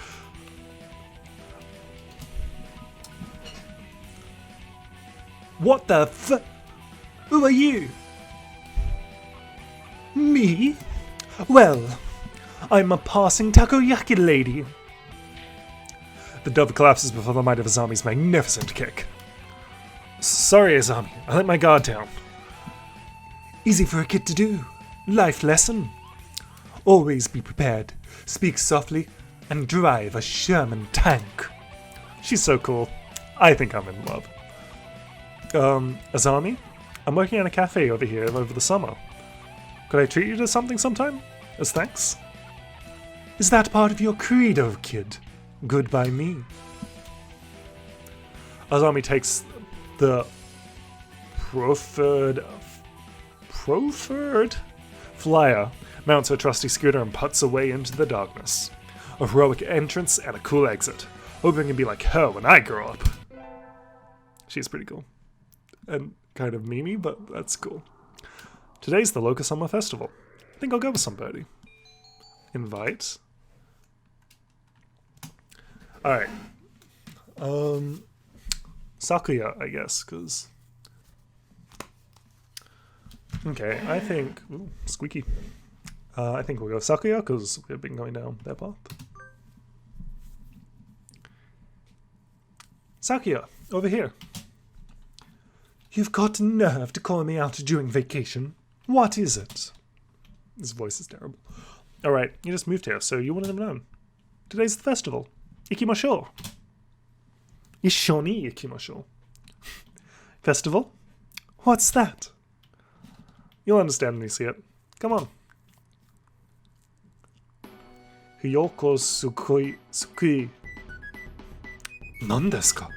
What the f... Who are you? Me? Well, I'm a passing takoyaki lady. The dove collapses before the might of Azami's magnificent kick. Sorry, Azami, I let my guard down. Easy for a kid to do. Life lesson. Always be prepared, speak softly, and drive a Sherman tank. She's so cool. I think I'm in love. Azami? I'm working at a cafe over here over the summer. Could I treat you to something sometime? As thanks? Is that part of your credo, kid? Good by me. Azami takes the proffered flyer, mounts her trusty scooter and puts away into the darkness. A heroic entrance and a cool exit. Hoping to be like her when I grow up. She's pretty cool. And kind of memey, but that's cool. Today's the Loca Summer Festival. I think I'll go with somebody. Invite. Alright. Sakuya, I guess, because... Okay, I think... Ooh, squeaky. I think we'll go with Sakuya, because we've been going down that path. Sakuya, over here. You've got nerve to call me out during vacation. What is it? His voice is terrible. Alright, you just moved here, so you wouldn't have known. Today's the festival. Ikimashou. Ishoni ikimashou. Festival? What's that? You'll understand when you see it. Come on. Hyoko Sukui. Nan desu ka?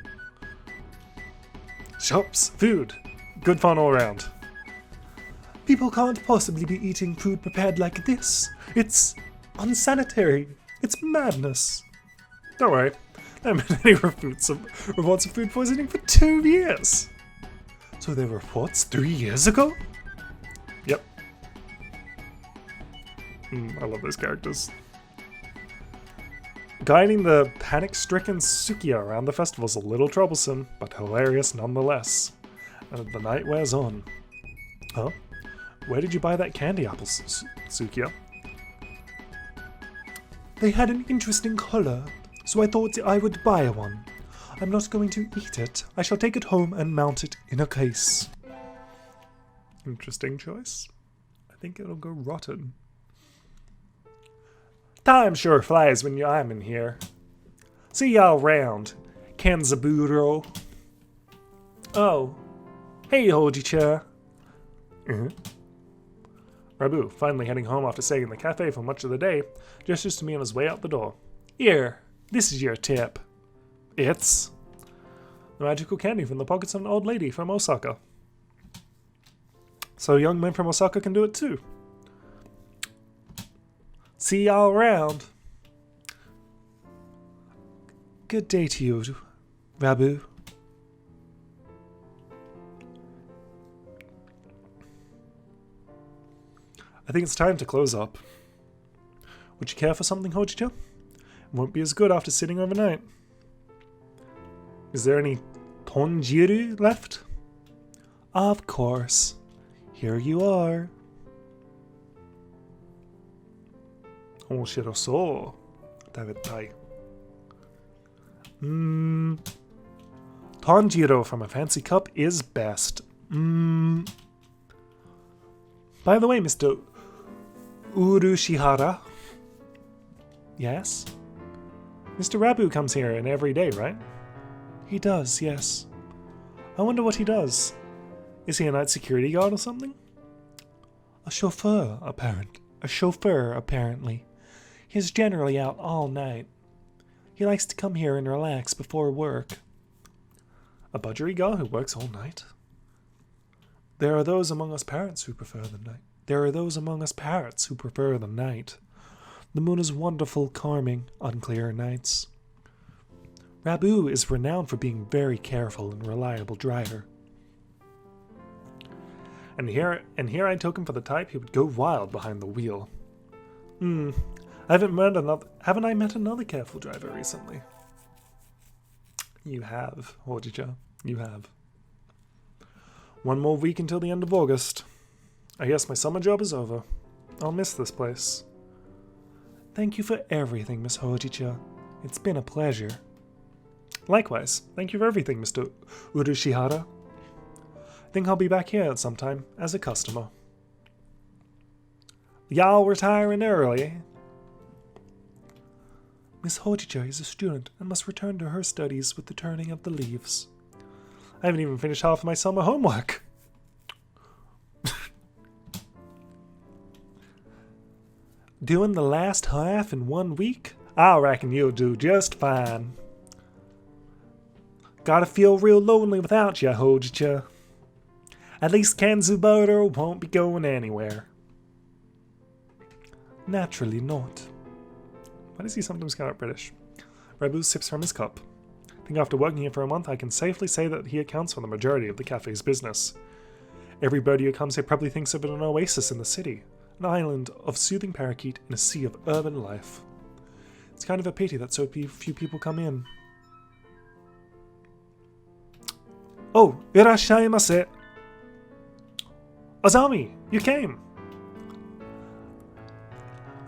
Shops, food. Good fun all around. People can't possibly be eating food prepared like this. It's unsanitary. It's madness. Don't worry. There haven't been any reports of food poisoning for 2 years. So there were reports 3 years ago? Yep. I love those characters. Guiding the panic-stricken Sakuya around the festival is a little troublesome, but hilarious nonetheless. And the night wears on. Huh? Where did you buy that candy apple, Sakuya? They had an interesting color, so I thought I would buy one. I'm not going to eat it. I shall take it home and mount it in a case. Interesting choice. I think it'll go rotten. Time sure flies when I'm in here. See y'all round, Kanzaburo. Oh. Hey, Hojicha. Rabu, finally heading home after staying in the cafe for much of the day, gestures to me on his way out the door. Here, this is your tip. It's the magical candy from the pockets of an old lady from Osaka. So young men from Osaka can do it too. See y'all around. Good day to you, Rabu. I think it's time to close up. Would you care for something, Hojicha? It won't be as good after sitting overnight. Is there any tonjiru left? Of course. Here you are. Omoshirosou. Tabetai. Tanjiro from a fancy cup is best. By the way, Mr. Urushihara. Yes? Mr. Rabu comes here in every day, right? He does, yes. I wonder what he does. Is he a night security guard or something? A chauffeur, apparently. He's generally out all night. He likes to come here and relax before work. A budgerigar who works all night? There are those among us parrots who prefer the night. The moon is wonderful, calming on clear nights. Rabu is renowned for being very careful and reliable driver. And here I took him for the type who would go wild behind the wheel. Haven't I met another careful driver recently? You have, Hojicha. You have. One more week until the end of August. I guess my summer job is over. I'll miss this place. Thank you for everything, Miss Hojicha. It's been a pleasure. Likewise. Thank you for everything, Mr. Urushihara. I think I'll be back here at some time as a customer. Y'all retiring early? Miss Hojicha is a student and must return to her studies with the turning of the leaves. I haven't even finished half of my summer homework. Doing the last half in 1 week? I reckon you'll do just fine. Gotta feel real lonely without ya, Hojicha. At least Kanzubara won't be going anywhere. Naturally not. Why does he sometimes come out British? Rabu sips from his cup. I think after working here for a month, I can safely say that he accounts for the majority of the cafe's business. Everybody who comes here probably thinks of it an oasis in the city, an island of soothing parakeet in a sea of urban life. It's kind of a pity that so few people come in. Oh, irashaimase! Azami, you came!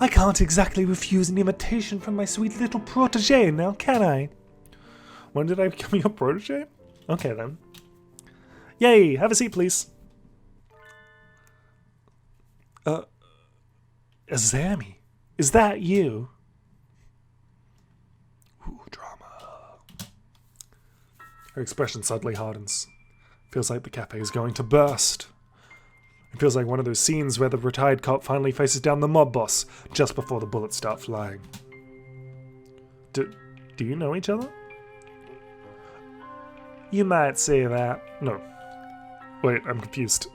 I can't exactly refuse an invitation from my sweet little protege now, can I? When did I become your protege? Okay then. Yay, have a seat please. Azami, is that you? Ooh, drama. Her expression suddenly hardens. Feels like the cafe is going to burst. It feels like one of those scenes where the retired cop finally faces down the mob boss just before the bullets start flying. Do you know each other? You might say that. No. Wait, I'm confused.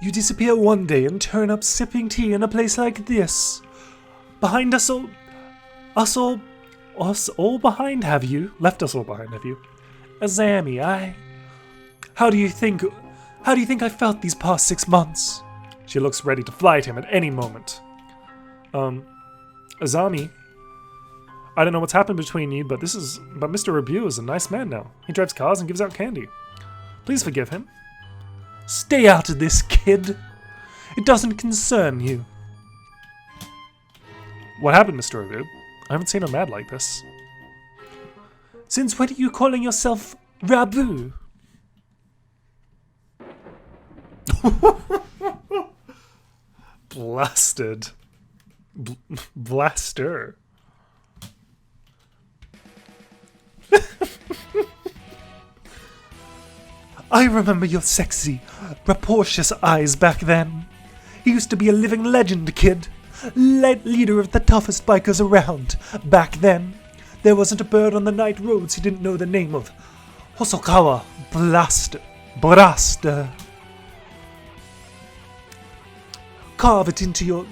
You disappear one day and turn up sipping tea in a place like this. Behind us all behind, have you? Left us all behind, have you? Azami, How do you think I felt these past 6 months? She looks ready to fly at him at any moment. Azami, I don't know what's happened between you, but Mr. Rabu is a nice man now. He drives cars and gives out candy. Please forgive him. Stay out of this, kid. It doesn't concern you. What happened, Mr. Rabu? I haven't seen her mad like this. Since when are you calling yourself Rabu? Blasted. Blaster. I remember your sexy, rapacious eyes back then. He used to be a living legend, kid. Leader of the toughest bikers around. Back then, there wasn't a bird on the night roads he didn't know the name of. Hosokawa Blaster. Carve it into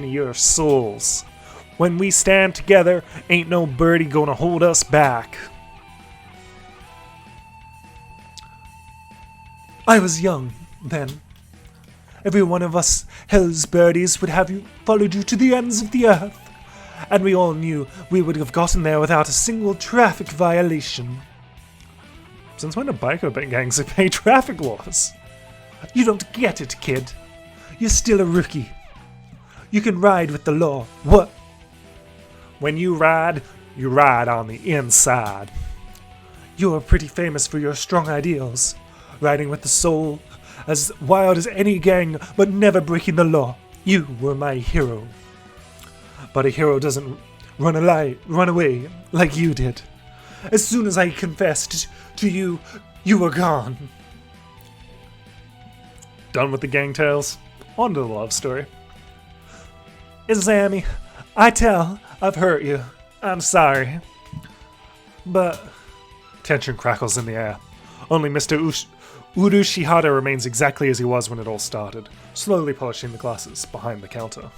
your souls. When we stand together, ain't no birdie gonna hold us back. I was young then. Every one of us Hell's birdies would have followed you to the ends of the earth. And we all knew we would have gotten there without a single traffic violation. Since when do biker gangs obey traffic laws? You don't get it, kid. You're still a rookie. You can ride with the law. What? When you ride on the inside. You're pretty famous for your strong ideals. Riding with the soul, as wild as any gang, but never breaking the law. You were my hero. But a hero doesn't run away like you did. As soon as I confessed to you, you were gone. Done with the gang tales? On to the love story. Izami, I've hurt you. I'm sorry, but... Tension crackles in the air. Only Mr. Urushihara remains exactly as he was when it all started, slowly polishing the glasses behind the counter.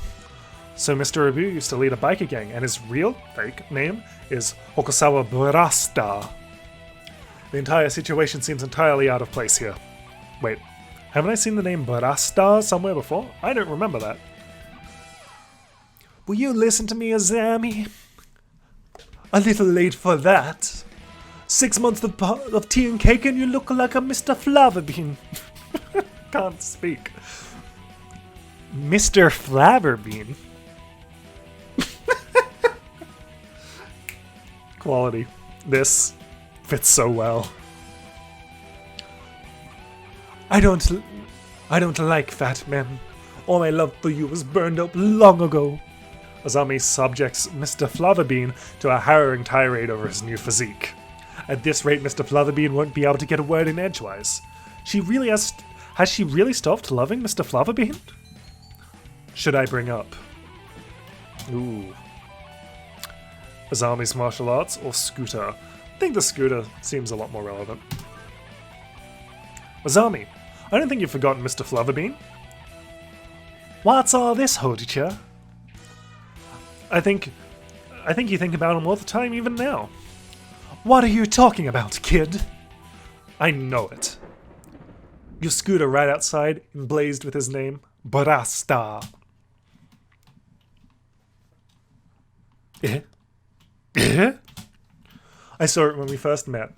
So Mr. Abu used to lead a biker gang, and his real, fake, name is Hokusawa Burasta. The entire situation seems entirely out of place here. Wait, haven't I seen the name Burasta somewhere before? I don't remember that. Will you listen to me, Azami? A little late for that. 6 months of tea and cake and you look like a Mr. Flaverbean. Can't speak. Mr. Flaverbean? Quality. This fits so well. I don't like fat men. All my love for you was burned up long ago. Azami subjects Mr. Flaverbean to a harrowing tirade over his new physique. At this rate, Mr. Flatherbean won't be able to get a word in edgewise. Has she really stopped loving Mr. Flatherbean? Should I bring up? Ooh. Azami's martial arts or scooter? I think the scooter seems a lot more relevant. Azami, I don't think you've forgotten Mr. Flatherbean. What's all this, Hodicha? I think you think about him all the time, even now. What are you talking about, kid? I know it. Your scooter right outside, emblazed with his name, Barasta. I saw it when we first met.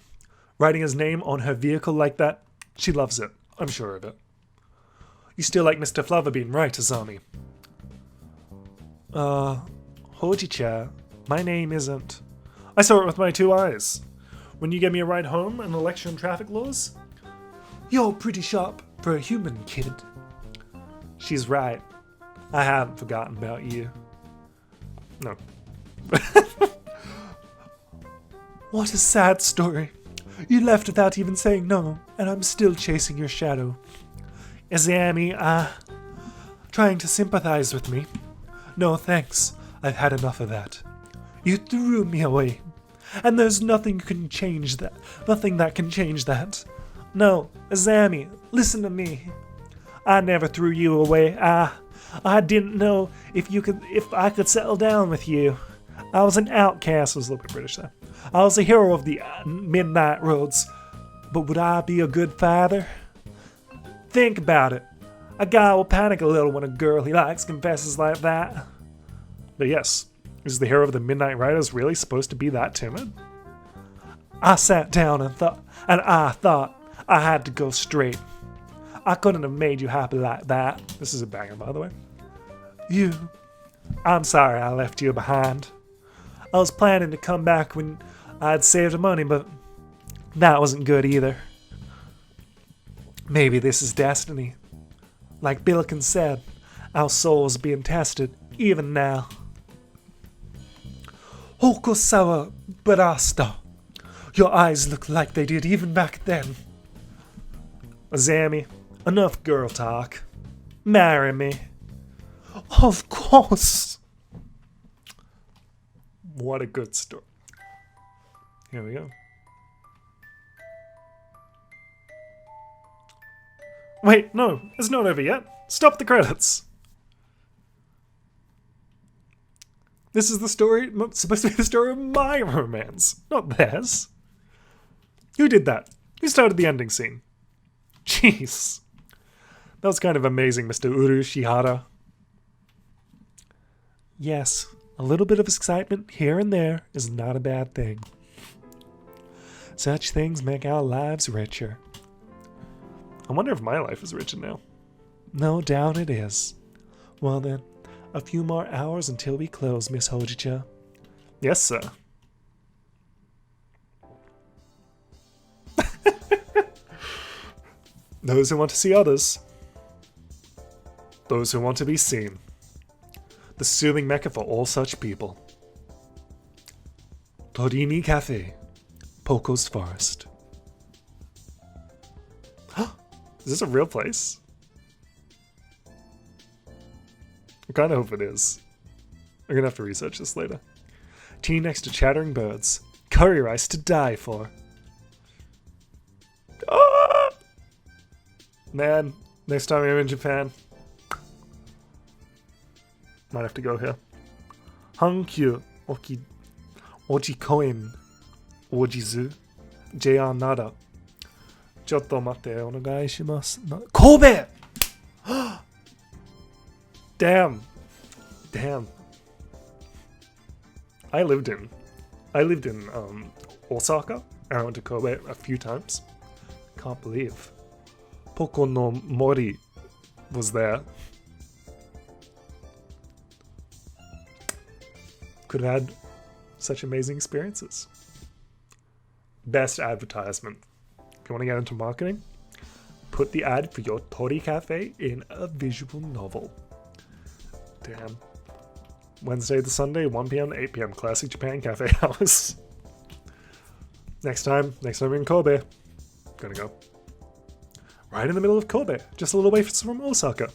Writing his name on her vehicle like that, she loves it. I'm sure of it. You still like Mr. Flatherbean, right, Azami? Hojicha, my name isn't... I saw it with my 2 eyes. When you gave me a ride home and a lecture on traffic laws? You're pretty sharp for a human, kid. She's right. I haven't forgotten about you. No. What a sad story. You left without even saying no, and I'm still chasing your shadow. Azami, trying to sympathize with me? No, thanks. I've had enough of that. You threw me away. And there's nothing can change that. Nothing that can change that. No, Azami, listen to me. I never threw you away. I didn't know if I could settle down with you. I was an outcast. I was a little bit British there. I was a hero of the midnight roads. But would I be a good father? Think about it. A guy will panic a little when a girl he likes confesses like that. But yes, is the hero of the Midnight Riders really supposed to be that timid? I sat down and I thought I had to go straight. I couldn't have made you happy like that. This is a banger, by the way. I'm sorry I left you behind. I was planning to come back when I'd saved money, but that wasn't good either. Maybe this is destiny. Like Billiken said, our souls are being tested, even now. Hokusawa Barasta. Your eyes look like they did even back then. Azami, enough girl talk. Marry me. Of course. What a good story. Here we go. Wait, no, it's not over yet. Stop the credits. This is the story, supposed to be the story of my romance, not theirs. Who did that? Who started the ending scene? Jeez. That was kind of amazing, Mr. Urushihara. Yes, a little bit of excitement here and there is not a bad thing. Such things make our lives richer. I wonder if my life is richer now. No doubt it is. Well then, a few more hours until we close, Miss Hojicha. Yes, sir. Those who want to see others. Those who want to be seen. The soothing mecca for all such people. Torini Cafe, Poco's Forest. Is this a real place? I kind of hope it is. I'm gonna have to research this later. Tea next to chattering birds. Curry rice to die for. Ah! Man, next time I'm in Japan, might have to go here. Hankyu Ojikoen Ojizu JR Nada. Chotto matte, onegai shimasu. Kobe! Damn. I lived in Osaka, and I went to Kobe a few times. Can't believe Poko no Mori was there. Could have had such amazing experiences. Best advertisement. If you want to get into marketing, put the ad for your Tori Cafe in a visual novel. Damn. Wednesday to Sunday, 1 p.m. to 8 p.m. Classic Japan Cafe hours. Next time in Kobe. Gonna go. Right in the middle of Kobe, just a little way from Osaka.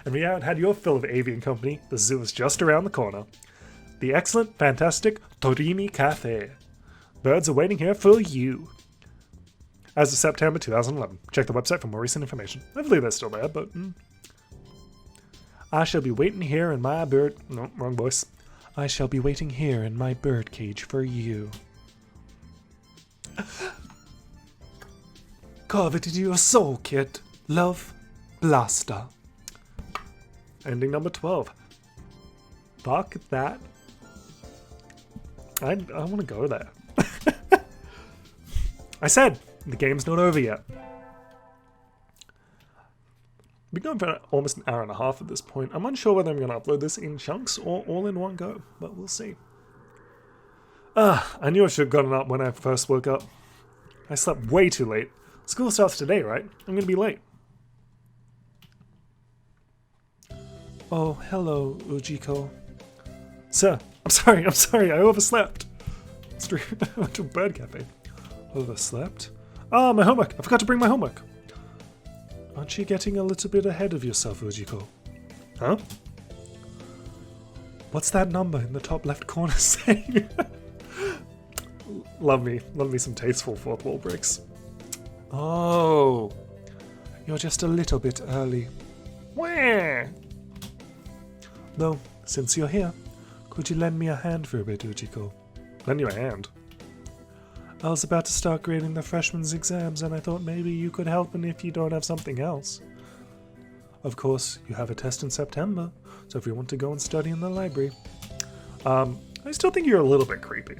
And we haven't had your fill of avian company. The zoo is just around the corner. The excellent, fantastic Torimi Cafe. Birds are waiting here for you. As of September 2011. Check the website for more recent information. I believe they're still there, but... I shall be waiting here in my bird... No, wrong voice. I shall be waiting here in my bird cage for you. Carve to your soul, kid. Love, Blaster. Ending number 12. Fuck that. I want to go there. I said, the game's not over yet. We've been going for almost an hour and a half at this point. I'm unsure whether I'm going to upload this in chunks or all in one go, but we'll see. I knew I should have gotten up when I first woke up. I slept way too late. School starts today, right? I'm going to be late. Oh, hello, Ujiko. Sir, I'm sorry, I overslept. I went to a bird cafe. Overslept? Ah, my homework. I forgot to bring my homework. Aren't you getting a little bit ahead of yourself, Ujiko? Huh? What's that number in the top left corner saying? Love me some tasteful fourth wall breaks. Oh, you're just a little bit early. Wah! Though, since you're here, could you lend me a hand for a bit, Ujiko? Lend you a hand? I was about to start grading the freshmen's exams, and I thought maybe you could help me if you don't have something else. Of course, you have a test in September, so if you want to go and study in the library. I still think you're a little bit creepy.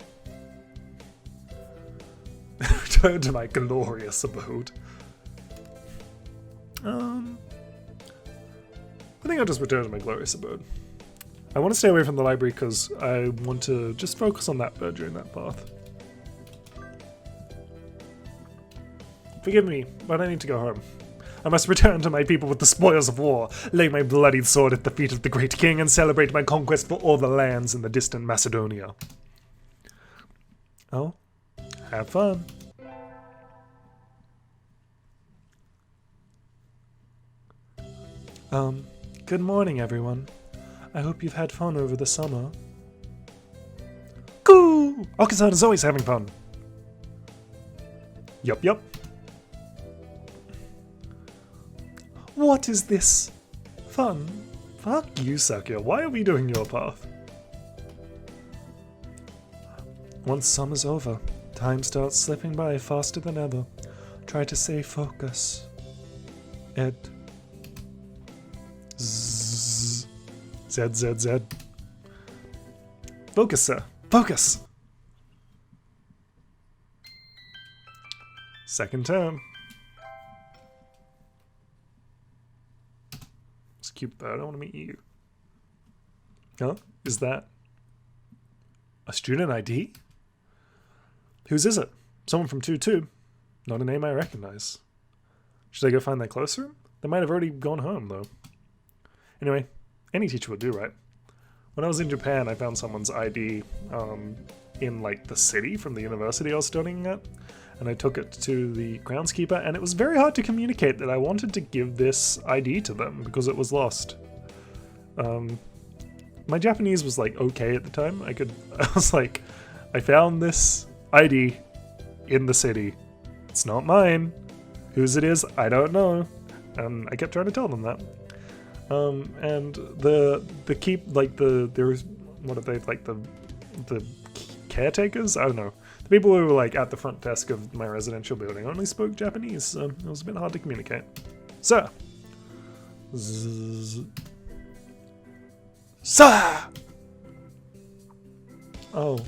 Return to my glorious abode. I think I'll just return to my glorious abode. I want to stay away from the library because I want to just focus on that bird during that path. Forgive me, but I need to go home. I must return to my people with the spoils of war, lay my bloodied sword at the feet of the great king, and celebrate my conquest for all the lands in the distant Macedonia. Oh, have fun. Good morning, everyone. I hope you've had fun over the summer. Cool! Okasan is always having fun. Yup. What is this? Fun? Fuck you, Sakuya. Why are we doing your path? Once summer's over, time starts slipping by faster than ever. Try to stay focus. Ed. Zzz. Z. Focus, sir. Focus! Second term. It's a cute bird. I want to meet you. Huh? Is that a student ID? Whose is it? Someone from 2-2. Not a name I recognize. Should I go find that close room? They might have already gone home, though. Anyway, any teacher would do, right? When I was in Japan, I found someone's ID in, like, the city from the university I was studying at. And I took it to the groundskeeper, and it was very hard to communicate that I wanted to give this ID to them because it was lost. my Japanese was like okay at the time. I was like, I found this ID in the city. It's not mine. Whose it is, I don't know. And I kept trying to tell them that. And there's what are they, like the caretakers? I don't know. The people who were like at the front desk of my residential building only spoke Japanese, so it was a bit hard to communicate. Sir! Sir! Oh.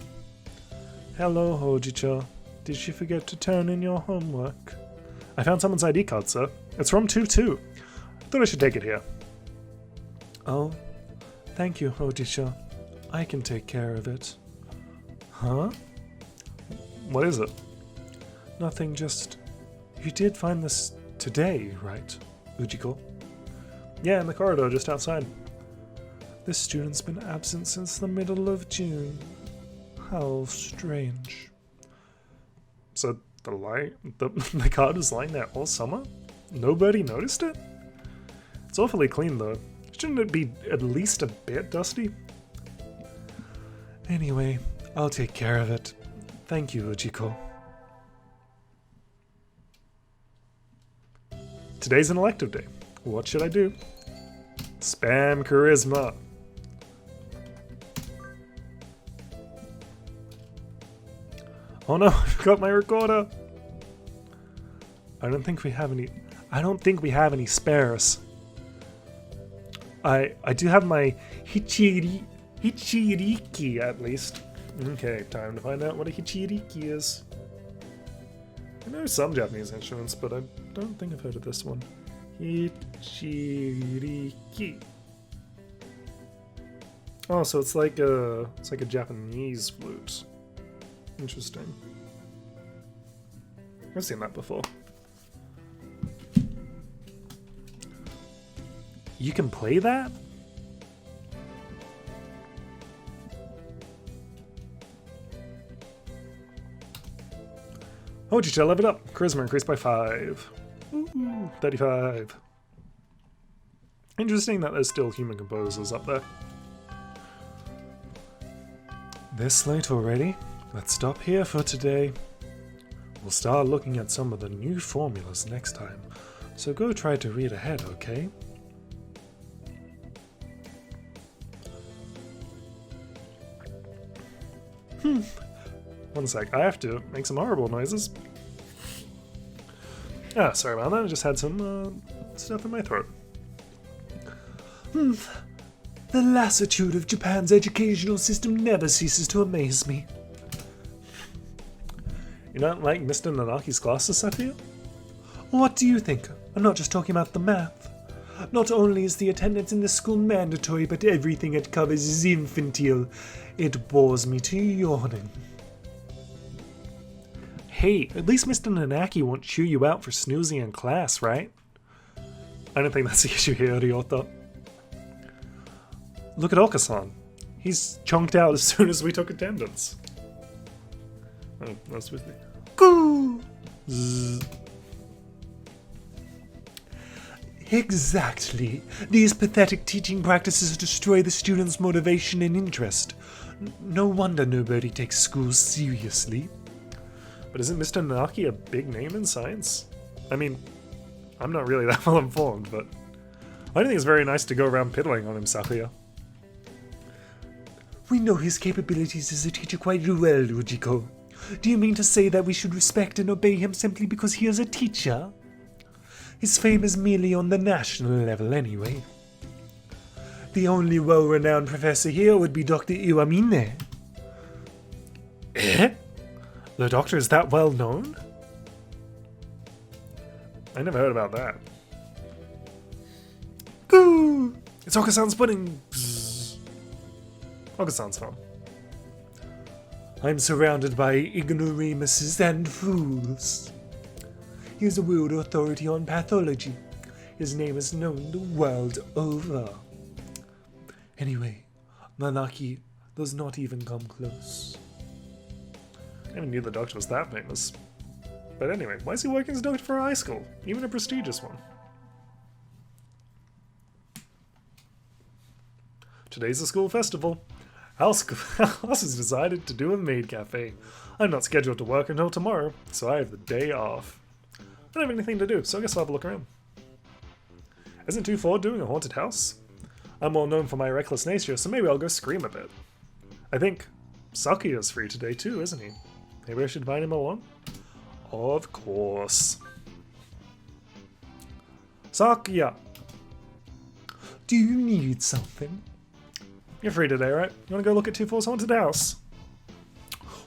Hello, Hojicha. Did you forget to turn in your homework? I found someone's ID card, sir. It's from 2-2. Thought I should take it here. Oh. Thank you, Hojicha. I can take care of it. Huh? What is it? Nothing, just... You did find this today, right, Ujiko? Yeah, in the corridor just outside. This student's been absent since the middle of June. How strange. So the card was lying there all summer? Nobody noticed it? It's awfully clean though. Shouldn't it be at least a bit dusty? Anyway, I'll take care of it. Thank you, Ujiko. Today's an elective day. What should I do? Spam charisma. Oh no, I forgot my recorder. I don't think we have any spares. I do have my Hichiriki at least. Okay, time to find out what a Hichiriki is. I know some Japanese instruments, but I don't think I've heard of this one. Hichiriki. Oh, so it's like a Japanese flute. Interesting. I've seen that before. You can play that? Hojicha, level up. Charisma increased by 5. Ooh, 35. Interesting that there's still human composers up there. This late already? Let's stop here for today. We'll start looking at some of the new formulas next time, so go try to read ahead, okay? One sec, I have to make some horrible noises. Ah, sorry about that, I just had some stuff in my throat. The lassitude of Japan's educational system never ceases to amaze me. You don't like Mr. Nanaki's classes, Sakuya? What do you think? I'm not just talking about the math. Not only is the attendance in this school mandatory, but everything it covers is infantile. It bores me to yawning. Hey, at least Mr. Nanaki won't chew you out for snoozing in class, right? I don't think that's the issue here, Ryota. Look at Okasan. He's chunked out as soon as we took attendance. Oh, that's with me. Goo! Zzz. Exactly. These pathetic teaching practices destroy the students' motivation and interest. No wonder nobody takes school seriously. But isn't Mr. Nanaki a big name in science? I mean, I'm not really that well informed, but I don't think it's very nice to go around piddling on him, Sakuya. We know his capabilities as a teacher quite well, Ujiko. Do you mean to say that we should respect and obey him simply because he is a teacher? His fame is merely on the national level anyway. The only well-renowned professor here would be Dr. Iwamine. Eh? The doctor is that well known? I never heard about that. Goo! It's Okasan's pudding! Bzz. Okasan's fun. I'm surrounded by ignoramuses and fools. He is a world authority on pathology. His name is known the world over. Anyway, Nanaki does not even come close. I never knew the doctor was that famous. But anyway, why is he working as a doctor for a high school? Even a prestigious one. Today's a school festival. Our house has decided to do a maid cafe. I'm not scheduled to work until tomorrow, so I have the day off. I don't have anything to do, so I guess I'll have a look around. Isn't 2-4 doing a haunted house? I'm well known for my reckless nature, so maybe I'll go scream a bit. I think Sakuya's free today too, isn't he? Maybe I should invite him along? Of course. Sakuya! Do you need something? You're free today, right? You wanna go look at 2-4's haunted house?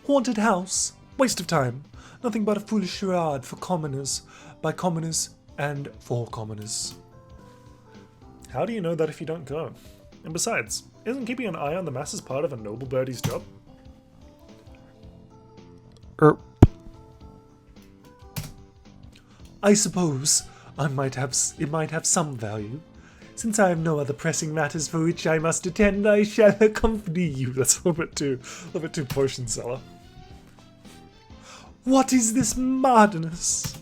Haunted house? Waste of time. Nothing but a foolish charade for commoners, by commoners, and for commoners. How do you know that if you don't go? And besides, isn't keeping an eye on the masses part of a noble birdie's job? I suppose it might have some value. Since I have no other pressing matters for which I must attend, I shall accompany you. That's a little bit too potion seller. What is this madness?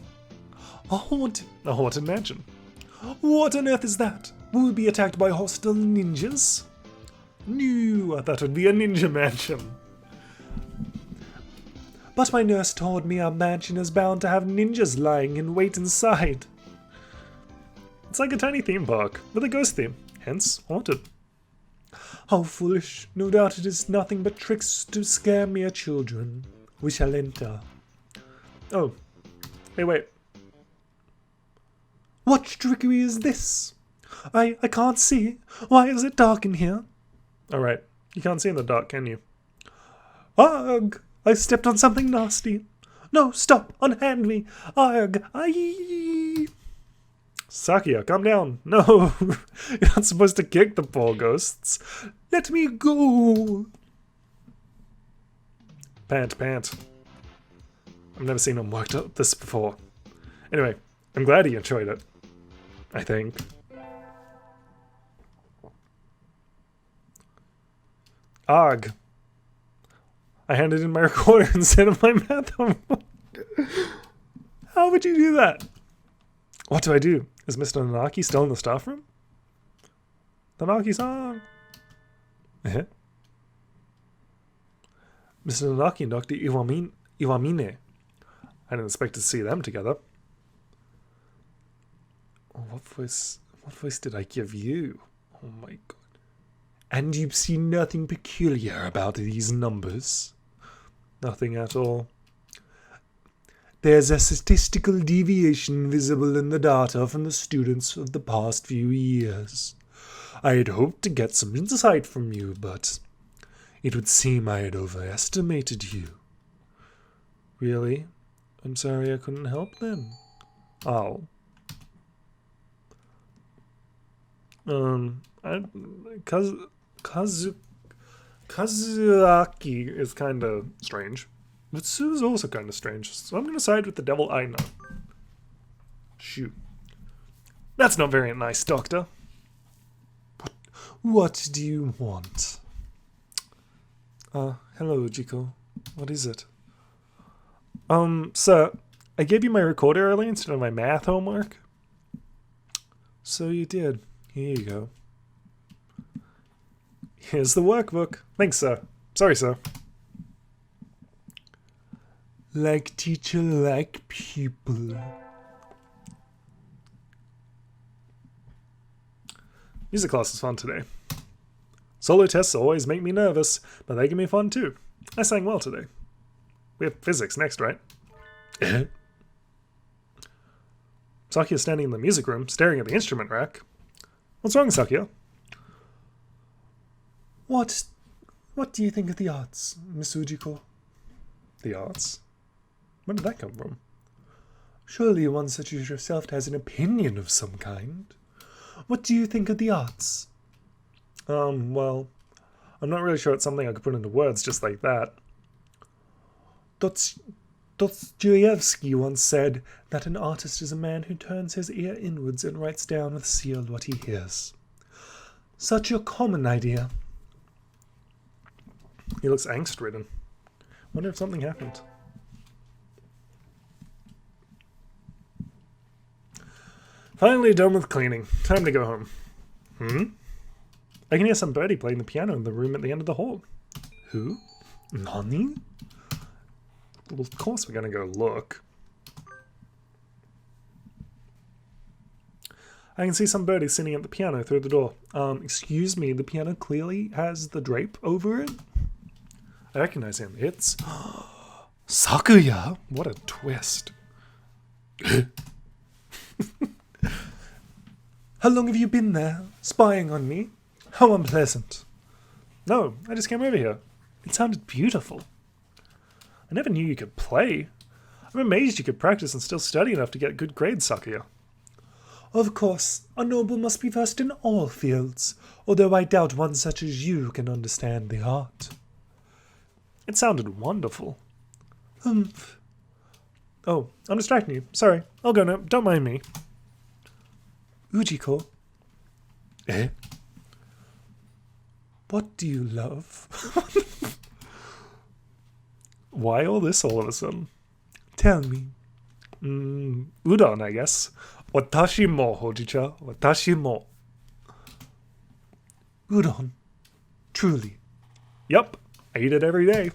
A haunted mansion. What on earth is that? Will we be attacked by hostile ninjas? No, I thought it would be a ninja mansion. But my nurse told me our mansion is bound to have ninjas lying in wait inside. It's like a tiny theme park with a ghost theme, hence haunted. How foolish. No doubt it is nothing but tricks to scare mere children. We shall enter. Oh. Hey, wait. What trickery is this? I can't see. Why is it dark in here? Alright. You can't see in the dark, can you? Ugh! I stepped on something nasty. No, stop! Unhand me! Ugh! Aye! Sakuya, calm down. No! You're not supposed to kick the poor ghosts. Let me go! Pant. I've never seen him worked up this before. Anyway, I'm glad he enjoyed it. I think. Ugh. I handed in my recorder instead of my math homework. How would you do that? What do I do? Is Mr. Nanaki still in the staff room? Nanaki-san! Eh? Mr. Nanaki and Dr. Iwamine. I didn't expect to see them together. Oh, what voice did I give you? Oh my god. And you've seen nothing peculiar about these numbers? Nothing at all. There's a statistical deviation visible in the data from the students of the past few years. I had hoped to get some insight from you, but it would seem I had overestimated you. Really? I'm sorry I couldn't help then. Oh. Kazuaki is kinda strange. But Sue's also kinda strange, so I'm gonna side with the devil I know. Shoot. That's not very nice, Doctor. What do you want? Hello, Ujiko. What is it? Sir, I gave you my recorder earlier instead of my math homework. So you did. Here you go. Here's the workbook. Thanks, sir. Sorry, sir. Like teacher, like pupil. Music class is fun today. Solo tests always make me nervous, but they can be fun too. I sang well today. We have physics next, right? Sakuya's standing in the music room, staring at the instrument rack. What's wrong, Sakuya? What do you think of the arts, Miss Ujiko? The arts? Where did that come from? Surely one such as yourself has an opinion of some kind. What do you think of the arts? Well, I'm not really sure it's something I could put into words just like that. Dostoevsky once said that an artist is a man who turns his ear inwards and writes down with seal what he hears. Such a common idea. He looks angst-ridden. Wonder if something happened. Finally done with cleaning. Time to go home. I can hear some birdie playing the piano in the room at the end of the hall. Who? Nani? Well, of course we're going to go look. I can see some birdie sitting at the piano through the door. Excuse me, the piano clearly has the drape over it. I recognize him. It's Sakuya. What a twist. How long have you been there, spying on me? How unpleasant. No, I just came over here. It sounded beautiful. I never knew you could play. I'm amazed you could practice and still study enough to get good grades, Sakuya. Of course, a noble must be versed in all fields, although I doubt one such as you can understand the art. It sounded wonderful. Humph. Oh, I'm distracting you. Sorry, I'll go now. Don't mind me. Ujiko. Eh? What do you love? Why all this all of a sudden? Tell me. Udon, I guess. Watashi mo, Hojicha. Watashi mo. Udon. Truly. Yup. I eat it every day.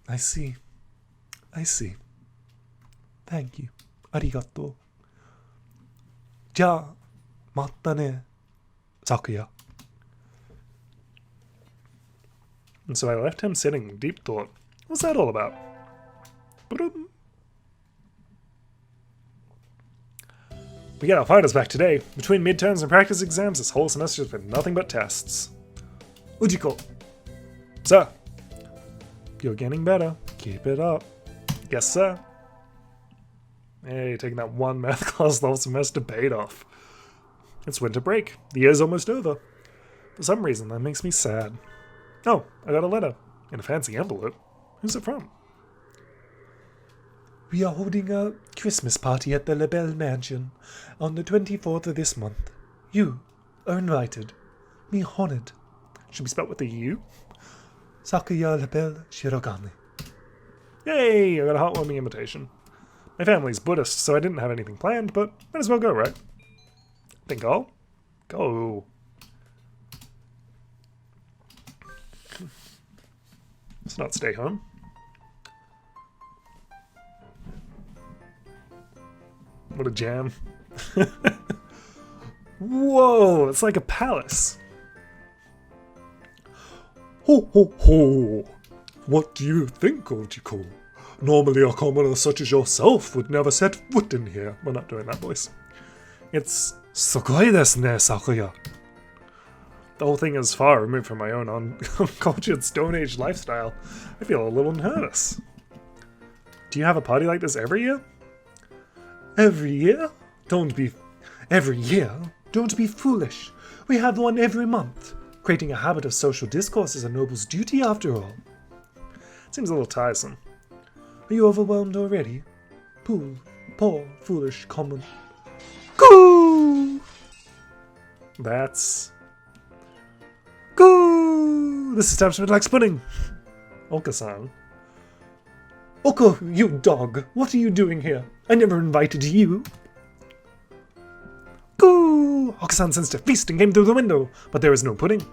I see. I see. Thank you. Arigato. Ja, matta ne, Sakuya. And so I left him sitting in deep thought. What's that all about? Ba-dum. We get our fighters back today. Between midterms and practice exams, this whole semester has been nothing but tests. Ujiko. Sir. You're getting better. Keep it up. Yes, sir. Hey, taking that one math class the whole semester paid off. It's winter break. The year's almost over. For some reason, that makes me sad. Oh, I got a letter. In a fancy envelope. Who's it from? We are holding a Christmas party at the LaBelle Mansion on the 24th of this month. You are invited. Me honored. Should be spelled with a U. Sakuya LaBelle Shirogane. Yay! I got a heartwarming invitation. My family's Buddhist, so I didn't have anything planned, but might as well go, right? Think I'll go. Let's not stay home. What a jam. Whoa, it's like a palace. Ho ho ho! What do you think, Ojiko? Normally a commoner such as yourself would never set foot in here. We're not doing that voice. It's sugoi desu ne, Sakuya. The whole thing is far removed from my own uncultured Stone Age lifestyle. I feel a little nervous. Do you have a party like this every year? Every year? Every year? Don't be foolish. We have one every month. Creating a habit of social discourse is a noble's duty after all. Seems a little tiresome. Are you overwhelmed already? Poor, foolish, common. Goo! That's... Goo! This establishment likes pudding. Oka-san. Oko, you dog! What are you doing here? I never invited you. Goo! Oka-san sensed a feast and came through the window, but there is no pudding.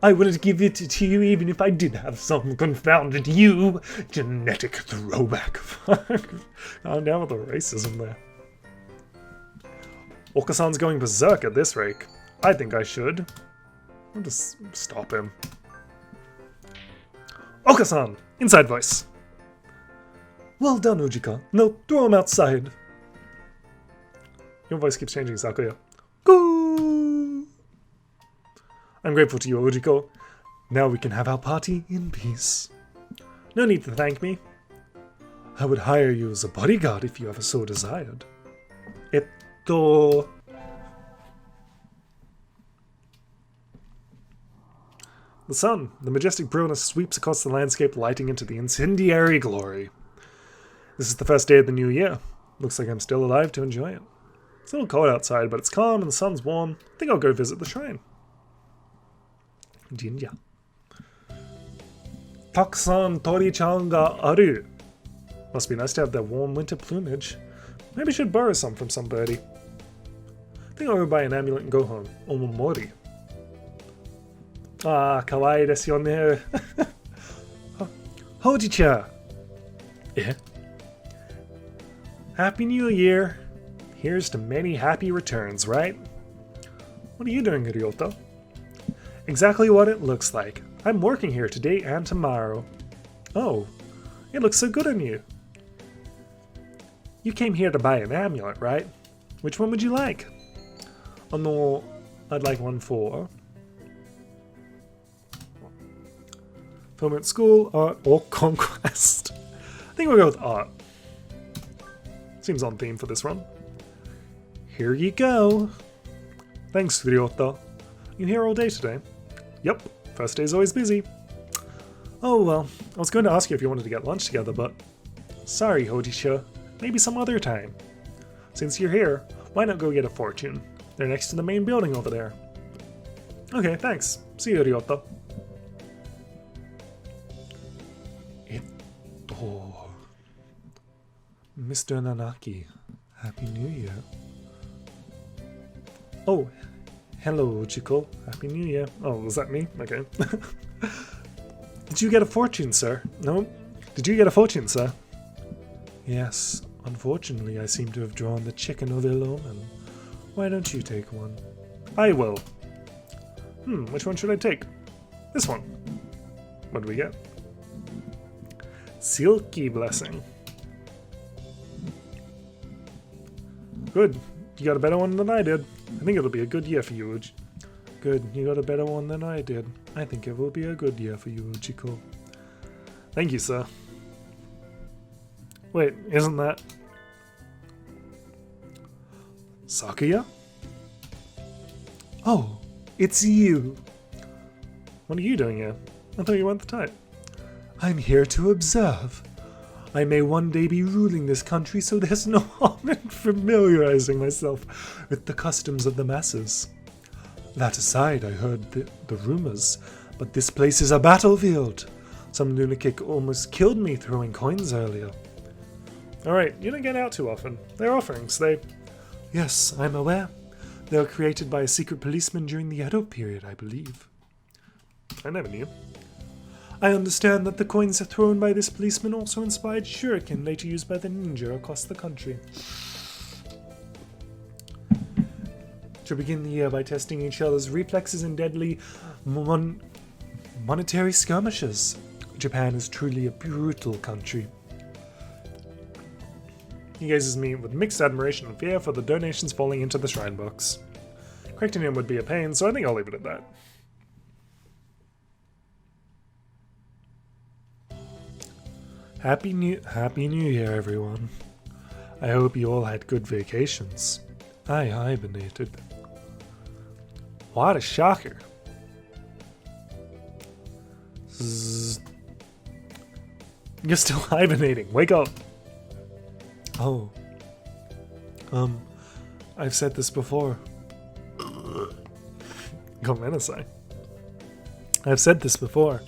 I wouldn't give it to you even if I did have some, confounded you! Genetic throwback. Calm down with the racism there. Oka-san's going berserk at this rate. I think I should. I'll just stop him. Oka-san! Inside voice. Well done, Ujika. Now throw him outside. Your voice keeps changing, Sakuya. Goo! I'm grateful to you, Ujiko. Now we can have our party in peace. No need to thank me. I would hire you as a bodyguard if you ever so desired. Etto... The sun, the majestic brilliance sweeps across the landscape, lighting into the incendiary glory. This is the first day of the new year. Looks like I'm still alive to enjoy it. It's a little cold outside, but it's calm and the sun's warm. I think I'll go visit the shrine. Jinja. Takusan tori-chan ga aru. Must be nice to have that warm winter plumage. Maybe I should borrow some from some birdie. think I'll go buy an amulet and go home. Omomori. Ah, kawaii desu yone. Hojicha! Yeah? Happy New Year! Here's to many happy returns, right? What are you doing, Ryoto? Exactly what it looks like. I'm working here today and tomorrow. Oh, it looks so good on you. You came here to buy an amulet, right? Which one would you like? Oh no, I'd like one for film at school, art, or conquest. I think we'll go with art. Seems on theme for this one. Here you go. Thanks, Ryoto. You here all day today? Yep, first day's always busy. Oh well, I was going to ask you if you wanted to get lunch together, but... Sorry, Hojicha. Maybe some other time. Since you're here, why not go get a fortune? They're next to the main building over there. Okay, thanks. See you, Ryoto. Oh, Mr. Nanaki, Happy New Year. Oh, hello, Chiko. Happy New Year. Oh, was that me? Okay. Did you get a fortune, sir? No? Did you get a fortune, sir? Yes, unfortunately, I seem to have drawn the chicken of ill omen. Why don't you take one? I will. Which one should I take? This one. What do we get? Silky Blessing. Good. You got a better one than I did. I think it'll be a good year for you, Uj. Good. You got a better one than I did. I think it will be a good year for you, Uchiko. Thank you, sir. Wait, isn't that... Sakuya? Oh, it's you. What are you doing here? I thought you weren't the type. I'm here to observe. I may one day be ruling this country, so there's no harm in familiarizing myself with the customs of the masses. That aside, I heard the rumors, but this place is a battlefield. Some lunatic almost killed me throwing coins earlier. Alright, you don't get out too often. They're offerings, Yes, I'm aware. They were created by a secret policeman during the Edo period, I believe. I never knew. I understand that the coins thrown by this policeman also inspired shuriken later used by the ninja across the country. To begin the year by testing each other's reflexes in deadly monetary skirmishes. Japan is truly a brutal country. He gazes me with mixed admiration and fear for the donations falling into the shrine box. Correcting him would be a pain, so I think I'll leave it at that. Happy New Year, everyone. I hope you all had good vacations. I hibernated. What a shocker. Zzz. You're still hibernating. Wake up. Oh. I've said this before. Gomenasai. I've said this before,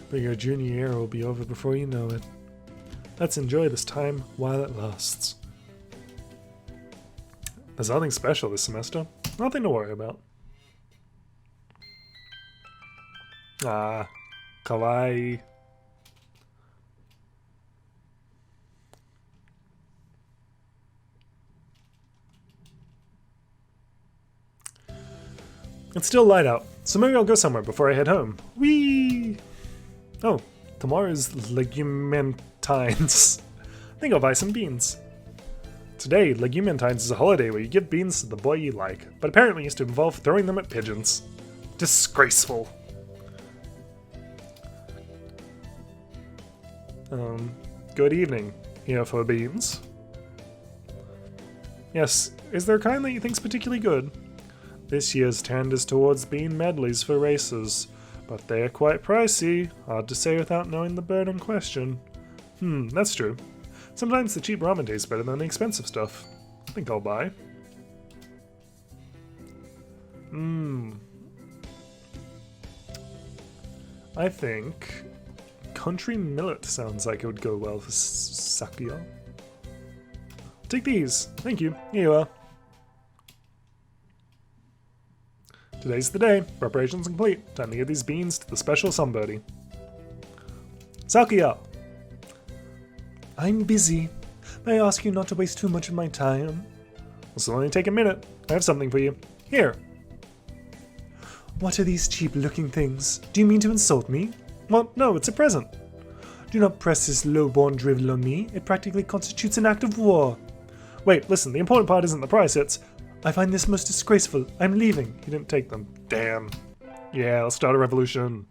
but your junior year will be over before you know it. Let's enjoy this time while it lasts. There's nothing special this semester. Nothing to worry about. Ah, kawaii. It's still light out, so maybe I'll go somewhere before I head home. Whee! Oh, tomorrow's Legumentines. I think I'll buy some beans. Today, Legumentines is a holiday where you give beans to the boy you like, but apparently used to involve throwing them at pigeons. Disgraceful. Good evening. Here for beans? Yes, is there a kind that you think's particularly good? This year's trend is towards bean medleys for races, but they are quite pricey. Hard to say without knowing the bird in question. That's true. Sometimes the cheap ramen tastes better than the expensive stuff. I think I'll buy. I think country millet sounds like it would go well for Sakuya. Take these. Thank you. Here you are. Today's the day. Preparations complete. Time to get these beans to the special sunbirdie. Sakuya! I'm busy. May I ask you not to waste too much of my time? This will only take a minute. I have something for you. Here. What are these cheap-looking things? Do you mean to insult me? Well, no, it's a present. Do not press this low-born drivel on me. It practically constitutes an act of war. Wait, listen, the important part isn't the price, it's... I find this most disgraceful. I'm leaving. You didn't take them. Damn. Yeah, let's start a revolution.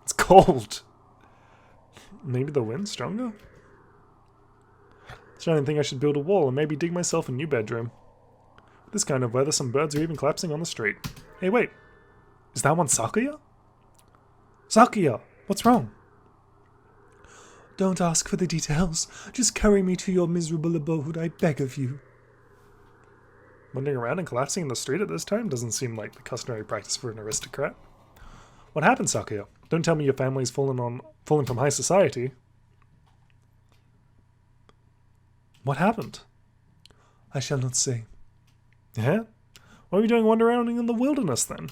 It's cold. Maybe the wind's stronger? So I didn't think I should build a wall and maybe dig myself a new bedroom. This kind of weather, some birds are even collapsing on the street. Hey, wait. Is that one Sakuya? Sakuya, what's wrong? Don't ask for the details. Just carry me to your miserable abode, I beg of you. Wandering around and collapsing in the street at this time doesn't seem like the customary practice for an aristocrat. What happened, Sakuya? Don't tell me your family's fallen from high society. What happened? I shall not say. Yeah? What were you doing wandering in the wilderness then?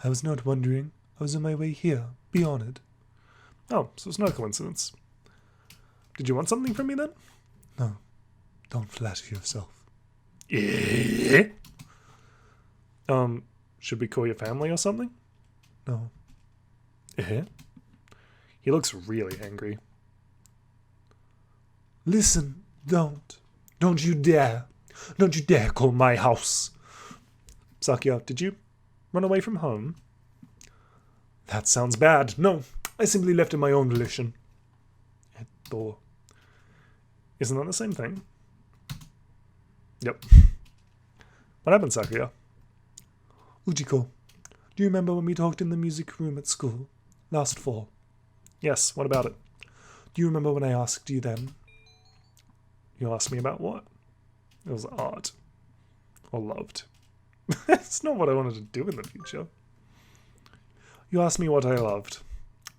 I was not wandering. I was on my way here. Be honored. Oh, so it's no coincidence. Did you want something from me then? No. Don't flatter yourself. Yeah. Should we call your family or something? No. Yeah? He looks really angry. Listen, don't. Don't you dare. Don't you dare call my house. Sakuya, did you run away from home? That sounds bad. No, I simply left of my own volition. Or isn't that the same thing? Yep. What happened, Sakuya? Ujiko, do you remember when we talked in the music room at school? Last fall. Yes, what about it? Do you remember when I asked you then? You asked me about what? It was art. Or loved. It's not what I wanted to do in the future. You asked me what I loved.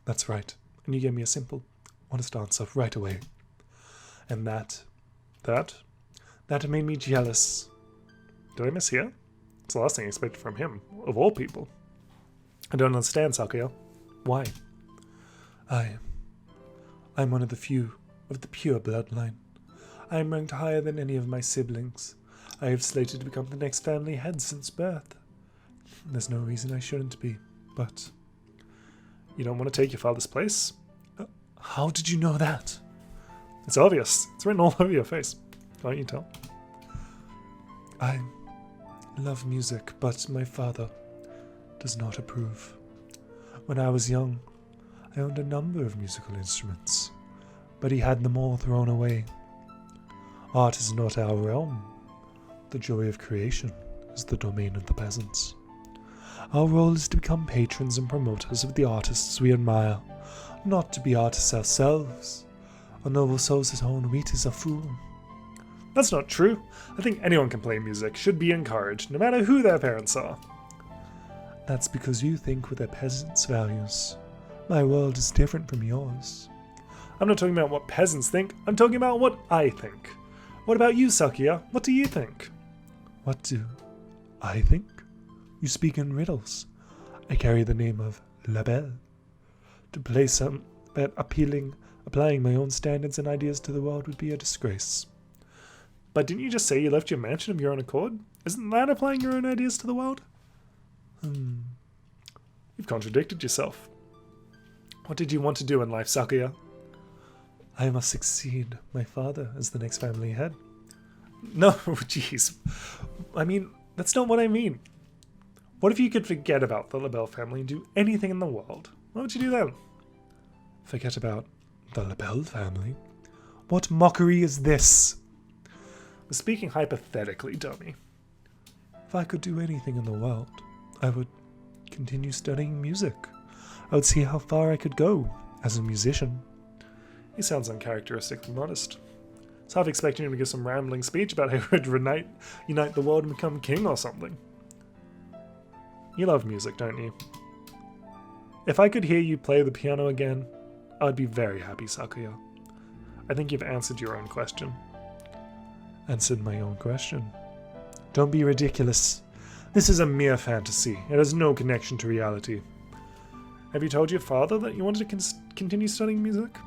That's right. And you gave me a simple, honest answer right away. And that made me jealous. Did I mishear? It's the last thing I expected from him, of all people. I don't understand, Sakuya. Why? I'm one of the few of the pure bloodline. I am ranked higher than any of my siblings. I have slated to become the next family head since birth. There's no reason I shouldn't be, but... You don't want to take your father's place? How did you know that? It's obvious. It's written all over your face. Can't you tell? I love music, but my father does not approve. When I was young, I owned a number of musical instruments, but he had them all thrown away. Art is not our realm. The joy of creation is the domain of the peasants. Our role is to become patrons and promoters of the artists we admire, not to be artists ourselves. A noble sows his own wheat is a fool. That's not true. I think anyone can play music, should be encouraged, no matter who their parents are. That's because you think with a peasant's values. My world is different from yours. I'm not talking about what peasants think, I'm talking about what I think. What about you, Sakuya? What do you think? What do I think? You speak in riddles. I carry the name of La Belle. To play some that applying my own standards and ideas to the world would be a disgrace. But didn't you just say you left your mansion of your own accord? Isn't that applying your own ideas to the world? You've contradicted yourself. What did you want to do in life, Sakuya? I must succeed my father as the next family head. No, jeez. I mean, that's not what I mean. What if you could forget about the LaBelle family and do anything in the world? What would you do then? Forget about the LaBelle family? What mockery is this? I'm speaking hypothetically, dummy. If I could do anything in the world, I would continue studying music. I would see how far I could go as a musician. He sounds uncharacteristically modest. So half expecting him to give some rambling speech about how he would unite the world and become king or something. You love music, don't you? If I could hear you play the piano again, I'd be very happy, Sakuya. I think you've answered your own question. Answered my own question? Don't be ridiculous. This is a mere fantasy. It has no connection to reality. Have you told your father that you wanted to continue studying music?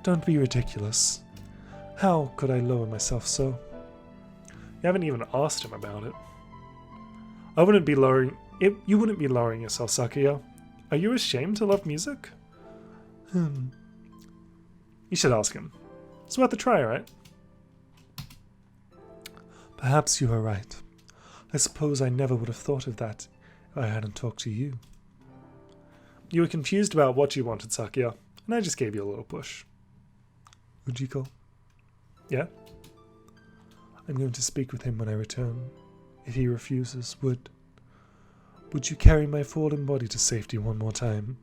Don't be ridiculous. How could I lower myself so? You haven't even asked him about it. I wouldn't be lowering... You wouldn't be lowering yourself, Sakuya. Are you ashamed to love music? You should ask him. It's worth a try, right? Perhaps you are right. I suppose I never would have thought of that if I hadn't talked to you. You were confused about what you wanted, Sakuya, and I just gave you a little push. Ujiko? Yeah? I'm going to speak with him when I return. If he refuses, would you carry my fallen body to safety one more time?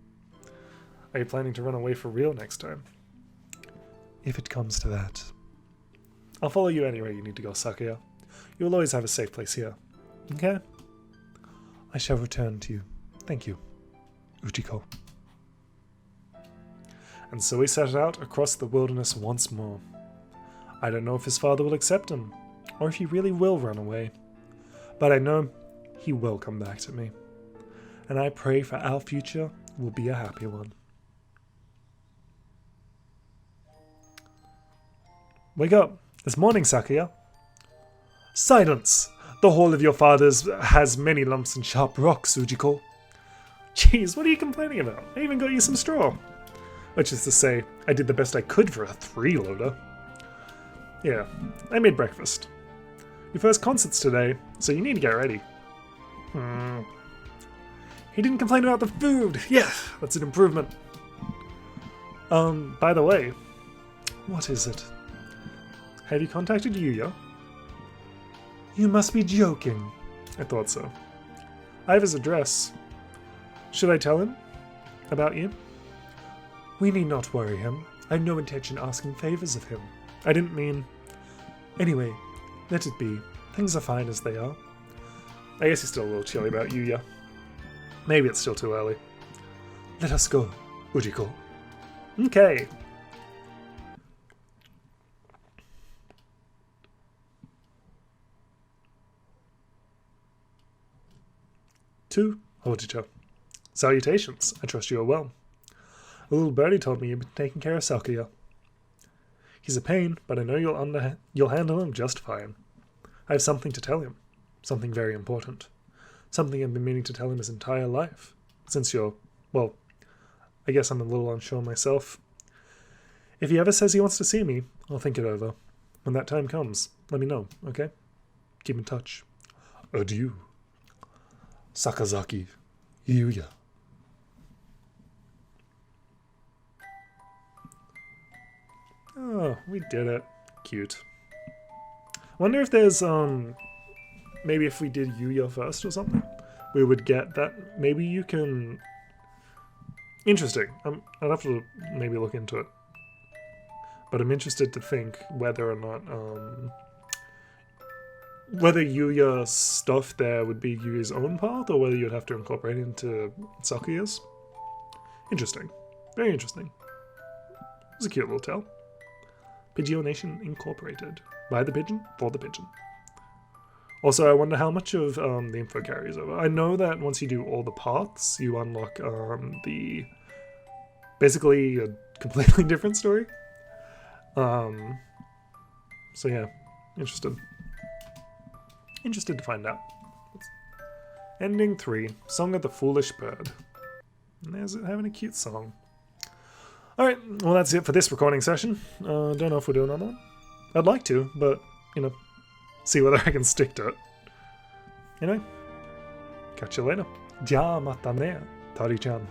Are you planning to run away for real next time? If it comes to that. I'll follow you anywhere you need to go, Sakuya. You will always have a safe place here. Okay? I shall return to you. Thank you, Ujiko. And so he set out across the wilderness once more. I don't know if his father will accept him, or if he really will run away. But I know he will come back to me. And I pray for our future will be a happy one. Wake up! It's morning, Sakuya. Silence! The hall of your father's has many lumps and sharp rocks, Ujiko. Jeez, what are you complaining about? I even got you some straw. Which is to say, I did the best I could for a 3-loader. Yeah, I made breakfast. Your first concert's today, so you need to get ready. He didn't complain about the food! Yeah, that's an improvement. By the way, what is it? Have you contacted Yuya? You must be joking. I thought so. I have his address. Should I tell him about you? We need not worry him. I have no intention asking favors of him. I didn't mean... Anyway, let it be. Things are fine as they are. I guess he's still a little chilly about Yuya. Maybe it's still too early. Let us go, Ujiko. Okay. To Hojicho. Salutations. I trust you are well. A little birdie told me you've been taking care of Sakuya. He's a pain, but I know you'll handle him just fine. I have something to tell him. Something very important. Something I've been meaning to tell him his entire life. Since you're, well, I guess I'm a little unsure myself. If he ever says he wants to see me, I'll think it over. When that time comes, let me know, okay? Keep in touch. Adieu. Sakazaki Yuya. Oh, we did it. Cute. Wonder if there's, maybe if we did Yuya first or something, we would get that. Maybe you can... Interesting. I'd have to maybe look into it. But I'm interested to think whether or not, whether Yuya's stuff there would be Yuya's own path, or whether you'd have to incorporate it into Sakuya's. Interesting. Very interesting. It's a cute little tale. Pidgeot Nation Incorporated. By the pigeon, for the pigeon. Also, I wonder how much of the info carries over. I know that once you do all the paths, you unlock the... basically a completely different story. So yeah, interested. Interested to find out. Ending 3, Song of the Foolish Bird. And there's it having a cute song. Alright, well that's it for this recording session. Don't know if we'll do another one. I'd like to, but, you know, see whether I can stick to it. Anyway, catch you later. Ja mata ne, Tari-chan.